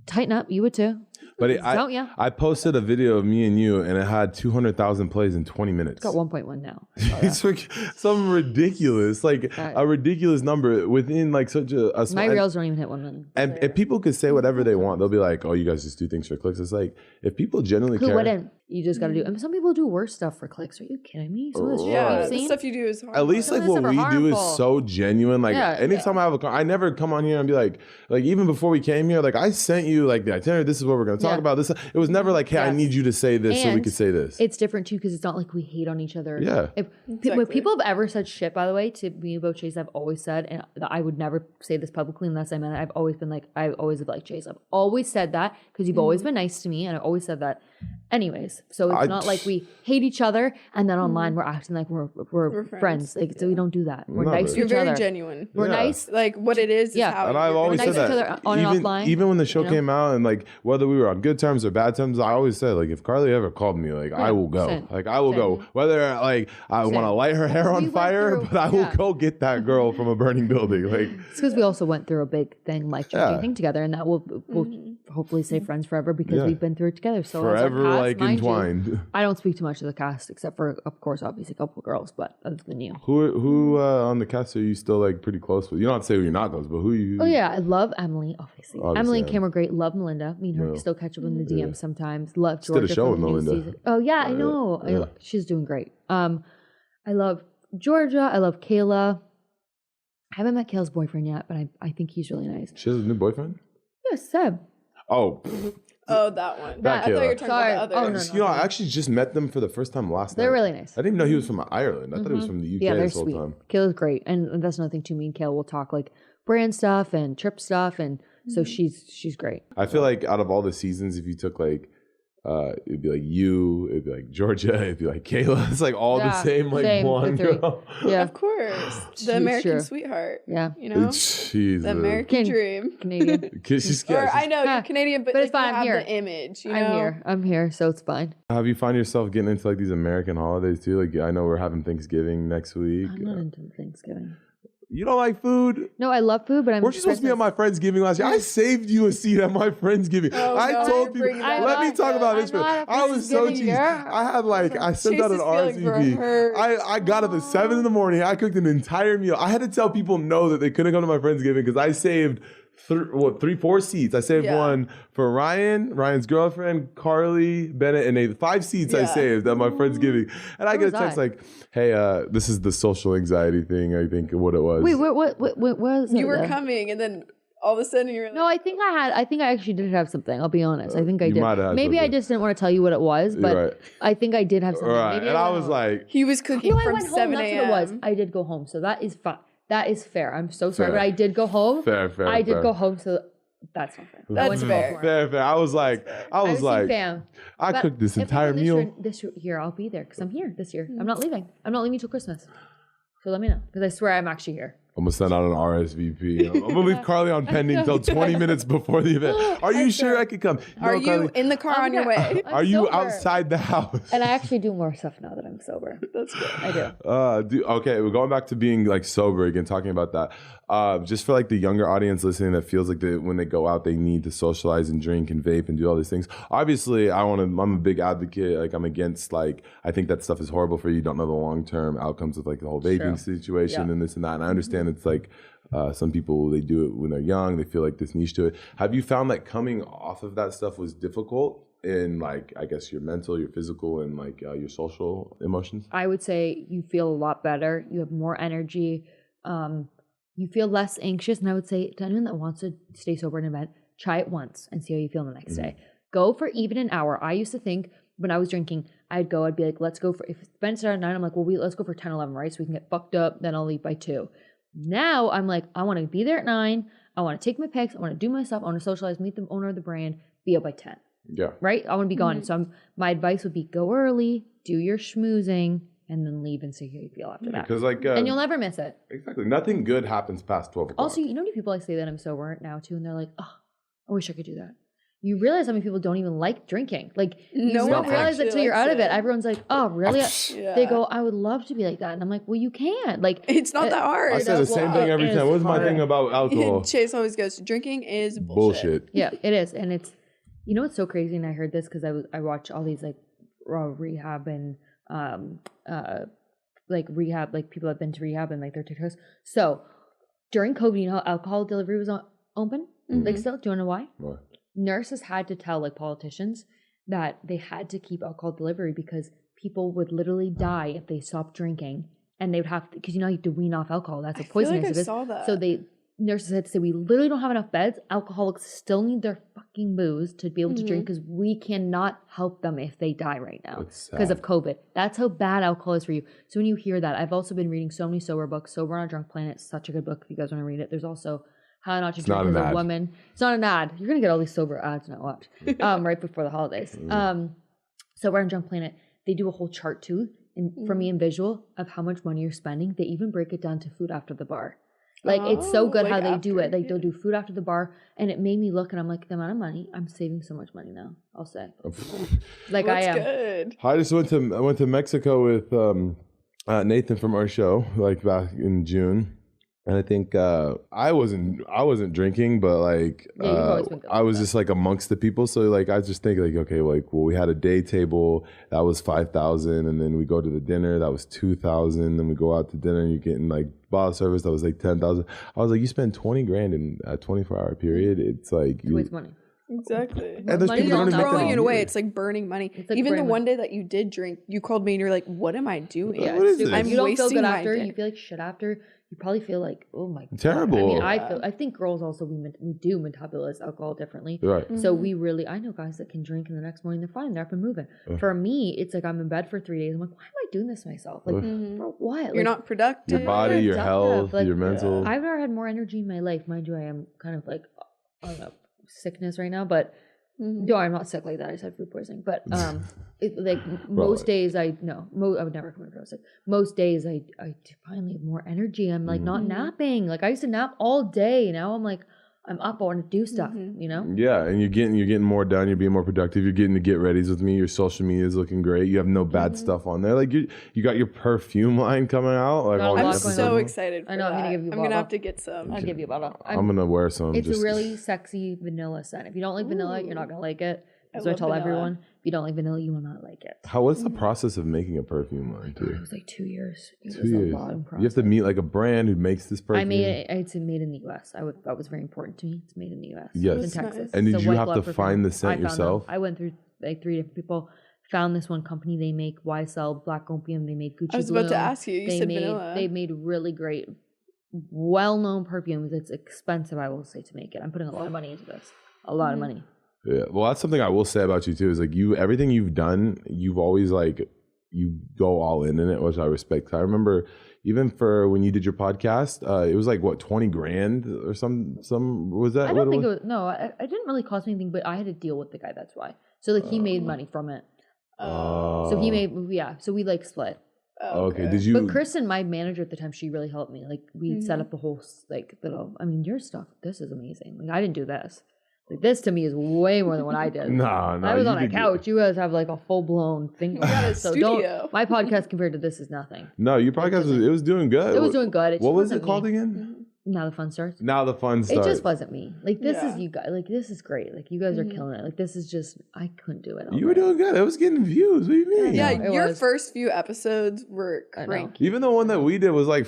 tighten up. You would too. But I posted a video of me and you, and it had 200,000 plays in 20 minutes. It's got 1.1 now. It's like some ridiculous, a ridiculous number within like such a small. My reels don't even hit 1 million. And people could say whatever they want. They'll be like, "Oh, you guys just do things for clicks." It's like if people genuinely care. Who wouldn't? You just got to do. I mean, some people do worse stuff for clicks. Are you kidding me? So the stuff you do is harmful. At least like what we do is so genuine. Like anytime I have I never come on here and be like even before we came here, like I sent you like the itinerary. This is what we're going to talk about. This it was never like, hey, I need you to say this so we could say this. It's different too because it's not like we hate on each other. Yeah. When people have ever said shit, by the way, to me about Chase, I've always said, and I would never say this publicly unless I meant it. I've always been like, I always have liked Chase. I've always said that because you've always been nice to me, and I've always said that. Anyways, so it's not like we hate each other and then online we're acting like we're friends. Like so we don't do that. We're nice to each other. You're very genuine. We're nice. Like what it is how and I've always said that. On and offline. Even when the show came out and like whether we were on good terms or bad terms, I always said like if Carly ever called me, like I will go. Like I will go. Whether like I want to light her hair on fire, but I will go get that girl from a burning building. Like it's because we also went through a big thing like drinking thing together, and that we'll hopefully stay friends forever because we've been through it together. So forever like entwined. I don't speak too much to the cast except for, of course, obviously a couple of girls, but other than you. Who on the cast are you still like pretty close with? You don't have to say who you're not close, but who you? Oh yeah, I love Emily, obviously. Emily and Kim are great. Love Melinda. Me and her still catch up in the DM sometimes. Love Georgia. Did a show with Melinda. Season. Oh yeah, I know. She's doing great. I love Georgia. I love Kayla. I haven't met Kayla's boyfriend yet, but I think he's really nice. She has a new boyfriend? Yes, Seb. Oh. Oh, that one. That I thought you were talking about the other. No. You know, I actually just met them for the first time last night. They're really nice. I didn't even know he was from Ireland. I thought he was from the UK this whole time. Kayla's great. And that's another thing too. Me and Kayla will talk like brand stuff and trip stuff. And so she's great. I feel like out of all the seasons, if you took like, it'd be like you, it'd be like Georgia, it'd be like Kayla. It's like all the same, like one girl. Yeah, of course. The American sweetheart. Yeah, you know, the American dream. Canadian. I know you're Canadian, but it's fine. I'm here. The image. You know? I'm here, so it's fine. Have you found yourself getting into like these American holidays too? Like I know we're having Thanksgiving next week. I'm not into Thanksgiving. You don't like food? No, I love food, but I'm. Weren't you supposed to be at my Friendsgiving last year? I saved you a seat at my Friendsgiving. I told people. Let me talk about this. I was so cheesy. I had like I sent out an RSVP. I got up at 7 a.m. I cooked an entire meal. I had to tell people no that they couldn't come to my Friendsgiving because I saved 4 seats. I saved one for Ryan's girlfriend, Carly, Bennett, and Nathan. 5 seats I saved at my friend's giving. And I get a text like, hey, this is the social anxiety thing, I think, what it was. Wait, what was it? You were coming, and then all of a sudden you were like... No, I think I actually did have something. I'll be honest. I think I did. Might have had Maybe something. I just didn't want to tell you what it was, but I think I did have something. Right. Maybe And I was like... He was cooking from 7 a.m. That's what it was. I did go home, so that is fine. That is fair. I'm so sorry, but I did go home. Fair. I did go home, so that's not fair. That's fair. Fair. I was like, fam. I cooked this entire meal. This year, I'll be there because I'm here this year. I'm not leaving. I'm not leaving till Christmas. So let me know because I swear I'm actually here. I'm going to send out an RSVP. I'm going to leave Carly on pending until 20 minutes before the event. Are you sure I could come? Are you Carly, in the car on your way? Are you outside the house? And I actually do more stuff now that I'm sober. That's good. I do. Okay, we're going back to being like sober again, talking about that. Just for like the younger audience listening that feels like when they go out, they need to socialize and drink and vape and do all these things. Obviously, I'm a big advocate. Like I'm against I think that stuff is horrible for you. You don't know the long-term outcomes of like the whole vaping situation and this and that. And I understand it's like some people, they do it when they're young. They feel like this niche to it. Have you found that coming off of that stuff was difficult in like, I guess your mental, your physical, and like your social emotions? I would say you feel a lot better. You have more energy. You feel less anxious. And I would say to anyone that wants to stay sober in an event, try it once and see how you feel the next day. Go for even an hour. I used to think when I was drinking, I'd be like, let's go for, if it's been started at 9, I'm like, well, let's go for 10, 11, right? So we can get fucked up. Then I'll leave by 2. Now I'm like, I want to be there at 9. I want to take my pics. I want to do my stuff. I want to socialize, meet the owner of the brand, be out by 10. Yeah. Right? I want to be gone. So my advice would be go early, do your schmoozing, and then leave and see how you feel after that. Because and you'll never miss it. Exactly. Nothing good happens past 12 o'clock. Also, you know how many people I say that I'm sober now too, and they're like, oh, I wish I could do that. You realize how many people don't even like drinking. Like, you don't realize it until you're out of it. Everyone's like, oh, really? They go, I would love to be like that. And I'm like, well, you can't. Like, it's not that hard. I say the same thing every time. What's my thing about alcohol? Chase always goes, drinking is bullshit. Yeah, it is. And it's, you know what's so crazy? And I heard this because I watch all these like rehab and like rehab, like people have been to rehab and like their TikToks. So during COVID, you know how alcohol delivery was open? Like still, do you want to know why? Why? Nurses had to tell like politicians that they had to keep alcohol delivery because people would literally die if they stopped drinking, and they would have to, because you know you have to wean off alcohol. That's what poisonous it is. Saw that. So nurses had to say, we literally don't have enough beds. Alcoholics still need their fucking booze to be able to drink because we cannot help them if they die right now because of COVID. That's how bad alcohol is for you. So when you hear that, I've also been reading so many sober books. Sober on a Drunk Planet, such a good book if you guys want to read it. There's also How Not to Drink as a Woman. It's not an ad. You're going to get all these sober ads now, watch. Right before the holidays. Sober on Drunk Planet, they do a whole chart too, for me in visual, of how much money you're spending. They even break it down to food after the bar. Like, it's so good how they do it. Like, they'll do food after the bar. And it made me look, and I'm like, the amount of money, I'm saving so much money now, I'll say. Like, That's I am. Good. I just went to Mexico with Nathan from our show, like back in June. And I think I wasn't drinking, but like I was just like amongst the people. So like I just think like, okay, like, well, we had a day table that was 5,000, and then we go to the dinner that was 2,000. Then we go out to dinner and you're getting like bottle service that was like 10,000. I was like, you spend 20 grand in a 24-hour period. It's like It's waste money. Exactly. And there's money people not that throwing it away. It's like burning money. Like even the one day that you did drink, you called me and you're like, "What am I doing? Yeah, what is this? I'm you don't feel good my after. day. You feel like shit after. You probably feel like, oh my God. Terrible. I mean, I think girls also, we do metabolize alcohol differently. Right. So we really, I know guys that can drink and the next morning they're fine. They're up and moving. For me, it's like I'm in bed for 3 days. I'm like, why am I doing this to myself? Like, for what? You're not productive. Your body, your health, like, your mental. I've never had more energy in my life. Mind you, I am kind of like on a sickness right now, but no, I'm not sick like that. I just had food poisoning. But most days I would never come across sick. Most days I finally have more energy. I'm like not napping. Like I used to nap all day. Now I'm like I'm up. I want to do stuff. You know. Yeah, and you're getting more done. You're being more productive. You're getting to get readies with me. Your social media is looking great. You have no bad stuff on there. Like you got your perfume line coming out. Like I'm so excited. For I know. That. I'm gonna give you. I'm gonna have to get some. I'll give you a bottle. I'm gonna wear some. It's a really sexy vanilla scent. If you don't like vanilla, you're not gonna like it. So I tell everyone you don't like vanilla, you will not like it. What's the process of making a perfume line too? It was like 2 years. It 2 was years. a lot of process. You have to meet like a brand who makes this perfume. I made it. It's made in the U.S. That was very important to me. It's made in the U.S. Yes. It's in Texas. Nice. And did you have to perfume. find the scent yourself? I went through like 3 different people. Found this one company. They make YSL Black Opium. They made Gucci I was about to ask you. You said vanilla. They made really great, well-known perfumes. It's expensive, I will say, to make it. I'm putting a lot of money into this. A lot of money. Yeah. Well, that's something I will say about you too. Is like everything you've done, you've always like you go all in it, which I respect. I remember even for when you did your podcast, it was like what, 20 grand or some was that? I don't think it was. No, I didn't really cost me anything, but I had to deal with the guy. That's why. So like he made money from it. So he made, so we like split. Okay. Did you? But Kristen, my manager at the time, she really helped me. Like we set up the whole like little. I mean, your stuff. This is amazing. Like I didn't do this. Like this to me is way more than what I did. No. I was on a couch. You guys have like a full blown thing. You got a studio. My podcast compared to this is nothing. No, your podcast it was doing good. It was doing good. What was it called again? Now the fun starts. Now the fun starts. It just wasn't me. Like this is you guys. Like this is great. Like you guys are killing it. Like this is just I couldn't do it. You were doing good. It was getting views. What do you mean? Yeah, your first few episodes were cranky. Even the one that we did was like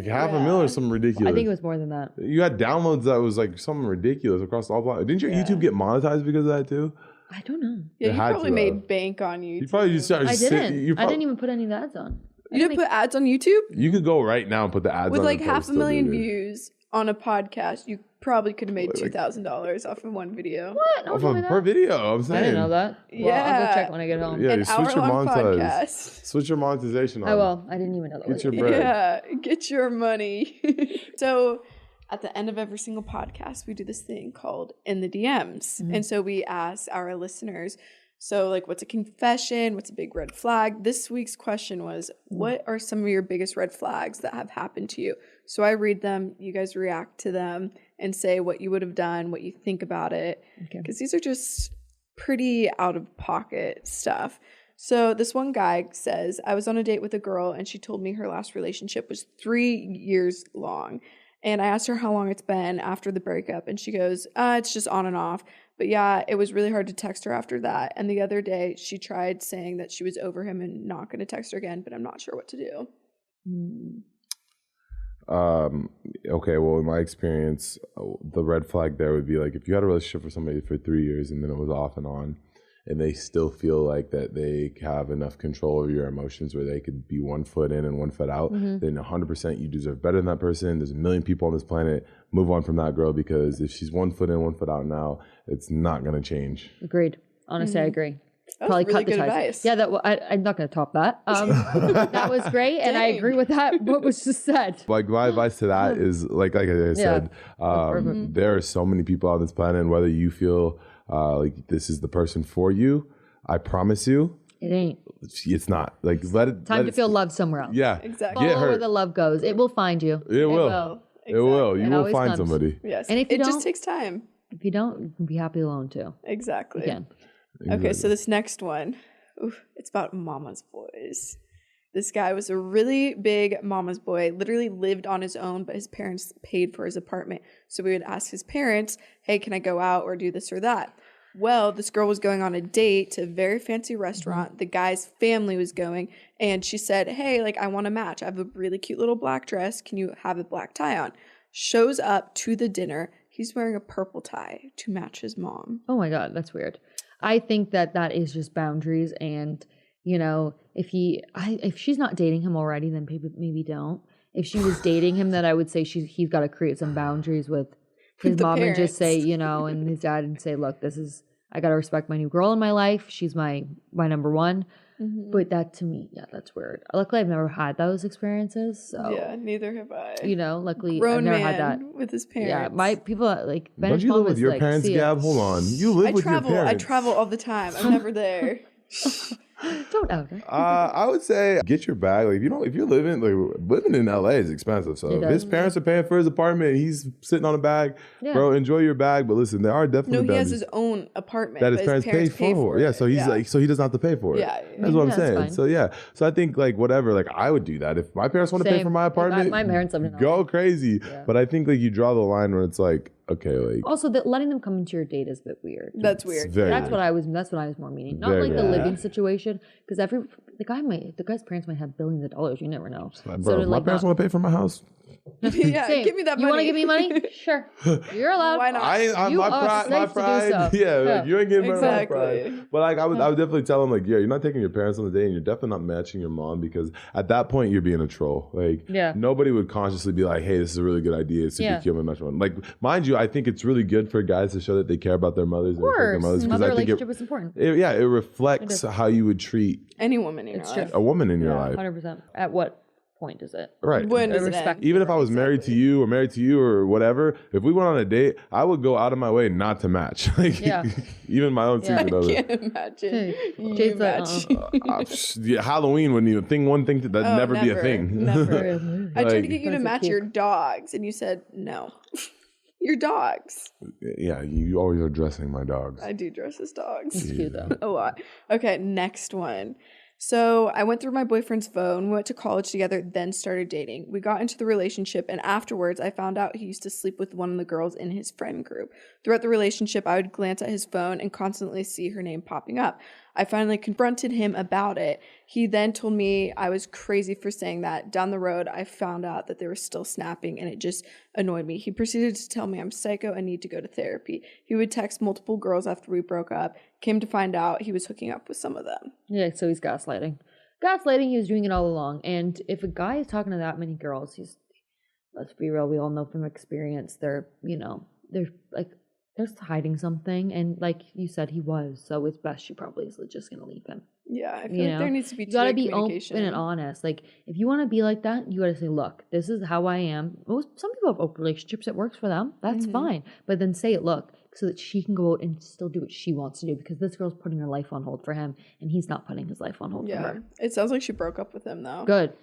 half a mil or something ridiculous. I think it was more than that. You had downloads that was like something ridiculous across all platforms. Didn't your YouTube get monetized because of that too? I don't know. Yeah, you probably made bank on YouTube. You probably just started. I didn't. I didn't even put any of the ads on. You didn't put ads on YouTube? You could go right now and put the ads with on. With like 500,000 views on a podcast, you probably could have made $2,000 off of one video. What? Off of per video, I'm saying. I didn't know that. Well, I'll go check when I get home. Yeah, you switch your podcast. Switch your monetization on. I will. I didn't even know that. Get your bread. Yeah, get your money. So at the end of every single podcast, we do this thing called In the DMs. And so we ask our listeners, so like what's a confession? What's a big red flag? This week's question was, what are some of your biggest red flags that have happened to you? So I read them, you guys react to them and say what you would have done, what you think about it. Because these are just pretty out of pocket stuff. So this one guy says, I was on a date with a girl and she told me her last relationship was 3 years long. And I asked her how long it's been after the breakup. And she goes, it's just on and off. But yeah, it was really hard to text her after that. And the other day she tried saying that she was over him and not going to text her again, but I'm not sure what to do. Okay, well, in my experience, the red flag there would be like if you had a relationship with somebody for 3 years and then it was off and on, and they still feel like that they have enough control over your emotions where they could be 1 foot in and 1 foot out, then 100% you deserve better than that person. There's a million people on this planet. Move on from that girl, because if she's 1 foot in, 1 foot out now, it's not going to change. Agreed. Honestly, I agree. That was really good advice. Yeah, I'm not going to top that. That was great, and I agree with that. What was just said. Like my advice to that is like I said, there are so many people on this planet, and whether you feel like this is the person for you, I promise you, it ain't. It's not. Like let it. Time to feel love somewhere else. Yeah, exactly. Follow where the love goes. It will find you. It will. Exactly. It will. You will find somebody. Yes. And if it just takes time. If you don't, you can be happy alone too. Exactly. You can. Okay, so this next one, it's about mama's boys. This guy was a really big mama's boy, literally lived on his own, but his parents paid for his apartment. So we would ask his parents, hey, can I go out or do this or that? Well, this girl was going on a date to a very fancy restaurant. The guy's family was going, and she said, hey, like, I want to match. I have a really cute little black dress. Can you have a black tie on? Shows up to the dinner. He's wearing a purple tie to match his mom. Oh my God, that's weird. I think that is just boundaries, and you know, if she's not dating him already, then maybe don't. If she was dating him, then I would say he's got to create some boundaries with his mom parents. And just say, you know, and his dad, and say, look, I got to respect my new girl in my life. She's my number one. But that to me, yeah, that's weird. Luckily, I've never had those experiences. So yeah, neither have I. You know, luckily, I've never had that with his parents. Yeah, my people like. Don't you live with your parents, Gab? Hold on, you live with your parents. I travel all the time. I'm never there. Don't ever. I would say get your bag. Like if you're living in LA is expensive. So if his parents are paying for his apartment, he's sitting on a bag. Yeah. Bro, enjoy your bag. But listen, there are definitely he has his own apartment that his parents pay for. Yeah, so he's so he doesn't have to pay for it. Yeah, that's what I'm saying. So yeah, so I think whatever. Like I would do that if my parents want to pay for my apartment. My parents live in LA. Go crazy. Yeah. But I think you draw the line where it's like, okay, like also that letting them come into your date is a bit weird. That's weird. That's what I was more meaning. Not like the living situation, because the guy's parents might have billions of dollars. You never know. Bro, so my parents want to pay for my house. Yeah, give me that money. You want to give me money? Sure. You're allowed. Why not? My pride. Yeah, like, you ain't getting my pride. But like I would definitely tell him, like, yeah, you're not taking your parents on the date, and you're definitely not matching your mom, because at that point you're being a troll. Like, nobody would consciously be like, hey, this is a really good idea. It's super cute. I'm gonna match one. Like, mind you, I think it's really good for guys to show that they care about their mothers. Of course, mother relationship is important. It reflects how you would treat any woman in your life. A woman in your life. 100%. At what point is it? Right. When does it end? Even if I was married to you or whatever, if we went on a date, I would go out of my way not to match. Like, even my own secret other. I can't imagine. Halloween wouldn't even one thing that'd never be a thing. Never. I tried to get you to match your dogs, and you said no. Your dogs. Yeah, you always are dressing my dogs. I do dress as dogs. It's cute though. A lot. Okay, next one. So I went through my boyfriend's phone, went to college together, then started dating. We got into the relationship, and afterwards I found out he used to sleep with one of the girls in his friend group. Throughout the relationship, I would glance at his phone and constantly see her name popping up. I finally confronted him about it. He then told me I was crazy for saying that. Down the road, I found out that they were still snapping, and it just annoyed me. He proceeded to tell me I'm psycho and need to go to therapy. He would text multiple girls after we broke up. Came to find out he was hooking up with some of them. Yeah, so he's gaslighting. He was doing it all along. And if a guy is talking to that many girls, let's be real, we all know from experience, they're hiding something, and like you said, he was. So it's best she probably is just gonna leave him. Yeah, I feel like there needs to be. You gotta be open and honest. Like, if you want to be like that, you gotta say, "Look, this is how I am." Some people have open relationships; it works for them. That's fine. But then say it. Look, so that she can go out and still do what she wants to do, because this girl's putting her life on hold for him, and he's not putting his life on hold for her. It sounds like she broke up with him though. Good.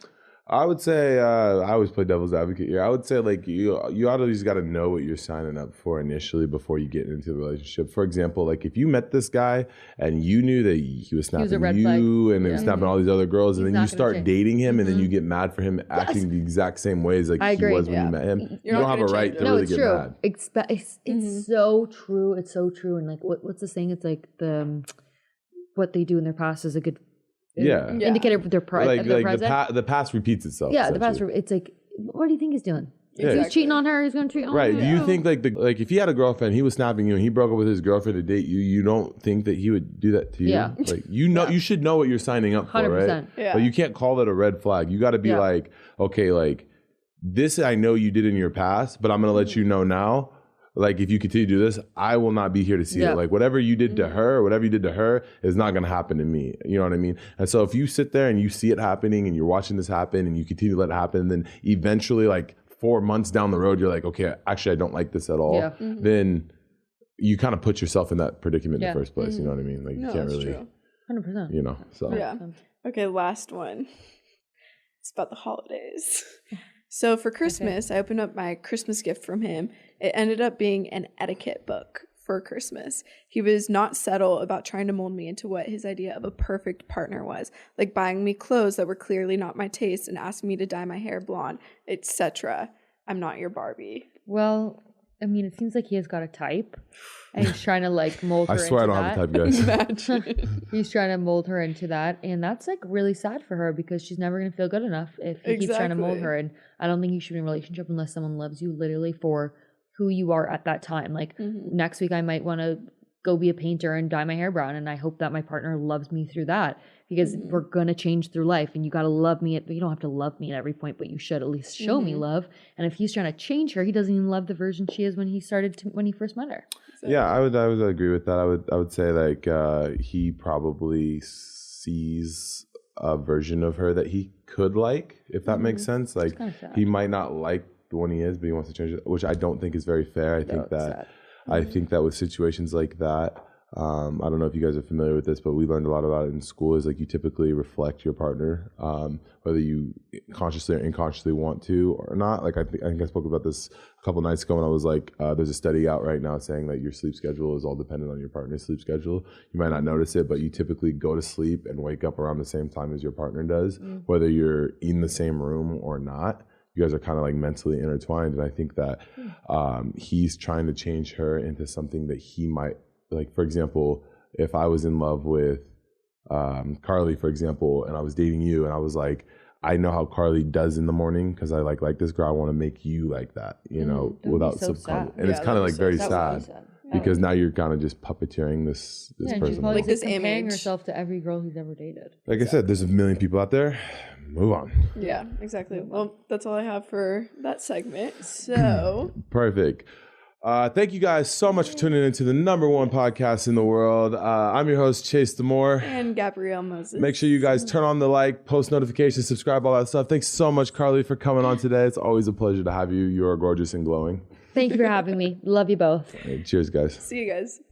I would say, I always play devil's advocate here. I would say, like, you always got to know what you're signing up for initially before you get into the relationship. For example, like, if you met this guy and you knew that he was snapping you and he was snapping all these other girls, and then you start dating him and then you get mad for him acting the exact same ways like he was when you met him, you don't have a right to really get mad. It's so true. It's so true. And, like, what's the saying? It's like what they do in their past is a good indicator of their present. The past repeats itself. Yeah, the past. It's like, what do you think he's doing? If he's cheating on her, he's going to cheat on her. Right. Do you think like if he had a girlfriend, he was snapping you, and he broke up with his girlfriend to date you, you don't think that he would do that to you? Yeah. Like, you should know what you're signing up for, 100%. Right? Yeah. But you can't call it a red flag. You got to be like, okay, like, this I know you did in your past, but I'm going to let you know now. Like, if you continue to do this, I will not be here to see it. Like, whatever you did to her, or whatever you did to her is not going to happen to me. You know what I mean? And so if you sit there and you see it happening and you're watching this happen and you continue to let it happen, then eventually, like, 4 months down the road, you're like, okay, actually, I don't like this at all. Yeah. Then you kind of put yourself in that predicament in the first place. You know what I mean? Like, you can't really, true. 100%. You know, so. Yeah. Okay, last one. It's about the holidays. So for Christmas, I opened up my Christmas gift from him. It ended up being an etiquette book for Christmas. He was not subtle about trying to mold me into what his idea of a perfect partner was, like buying me clothes that were clearly not my taste and asking me to dye my hair blonde, etc. I'm not your Barbie. Well, I mean, it seems like he has got a type, and he's trying to, like, mold her into that. I swear I don't have a type, guys. Imagine. He's trying to mold her into that, and that's, like, really sad for her, because she's never going to feel good enough if he keeps trying to mold her. And I don't think you should be in a relationship unless someone loves you literally for who you are at that time. Like, next week I might want to go be a painter and dye my hair brown, and I hope that my partner loves me through that, because we're going to change through life, and you got to love me. You don't have to love me at every point, but you should at least show me love. And if he's trying to change her, he doesn't even love the version she is when he first met her. So. Yeah, I would agree with that. I would say, like, he probably sees a version of her that he could like, if that makes sense. Like, he might not like the one he is, but he wants to change it, which I don't think is very fair. I think that with situations like that, I don't know if you guys are familiar with this, but we learned a lot about it in school, is like you typically reflect your partner, whether you consciously or unconsciously want to or not. Like, I think I spoke about this a couple nights ago, and I was like, there's a study out right now saying that your sleep schedule is all dependent on your partner's sleep schedule. You might not notice it, but you typically go to sleep and wake up around the same time as your partner does, whether you're in the same room or not. you guys are kind of like mentally intertwined. And I think that he's trying to change her into something that he might, like, for example, if I was in love with Carly, for example, and I was dating you, and I was like, I know how Carly does in the morning because I like this girl. I want to make you like that, you know, without subconscious. And it's kind of like very sad. Because now you're kind of just puppeteering this person. She's like this comparing herself to every girl he's ever dated. Like I said, there's a million people out there. Move on. Yeah, exactly. Well, that's all I have for that segment. So perfect. Thank you guys so much for tuning into the #1 podcast in the world. I'm your host, Chase DeMoor. And Gabrielle Moses. Make sure you guys turn on the like, post notifications, subscribe, all that stuff. Thanks so much, Carly, for coming on today. It's always a pleasure to have you. You are gorgeous and glowing. Thank you for having me. Love you both. Cheers, guys. See you guys.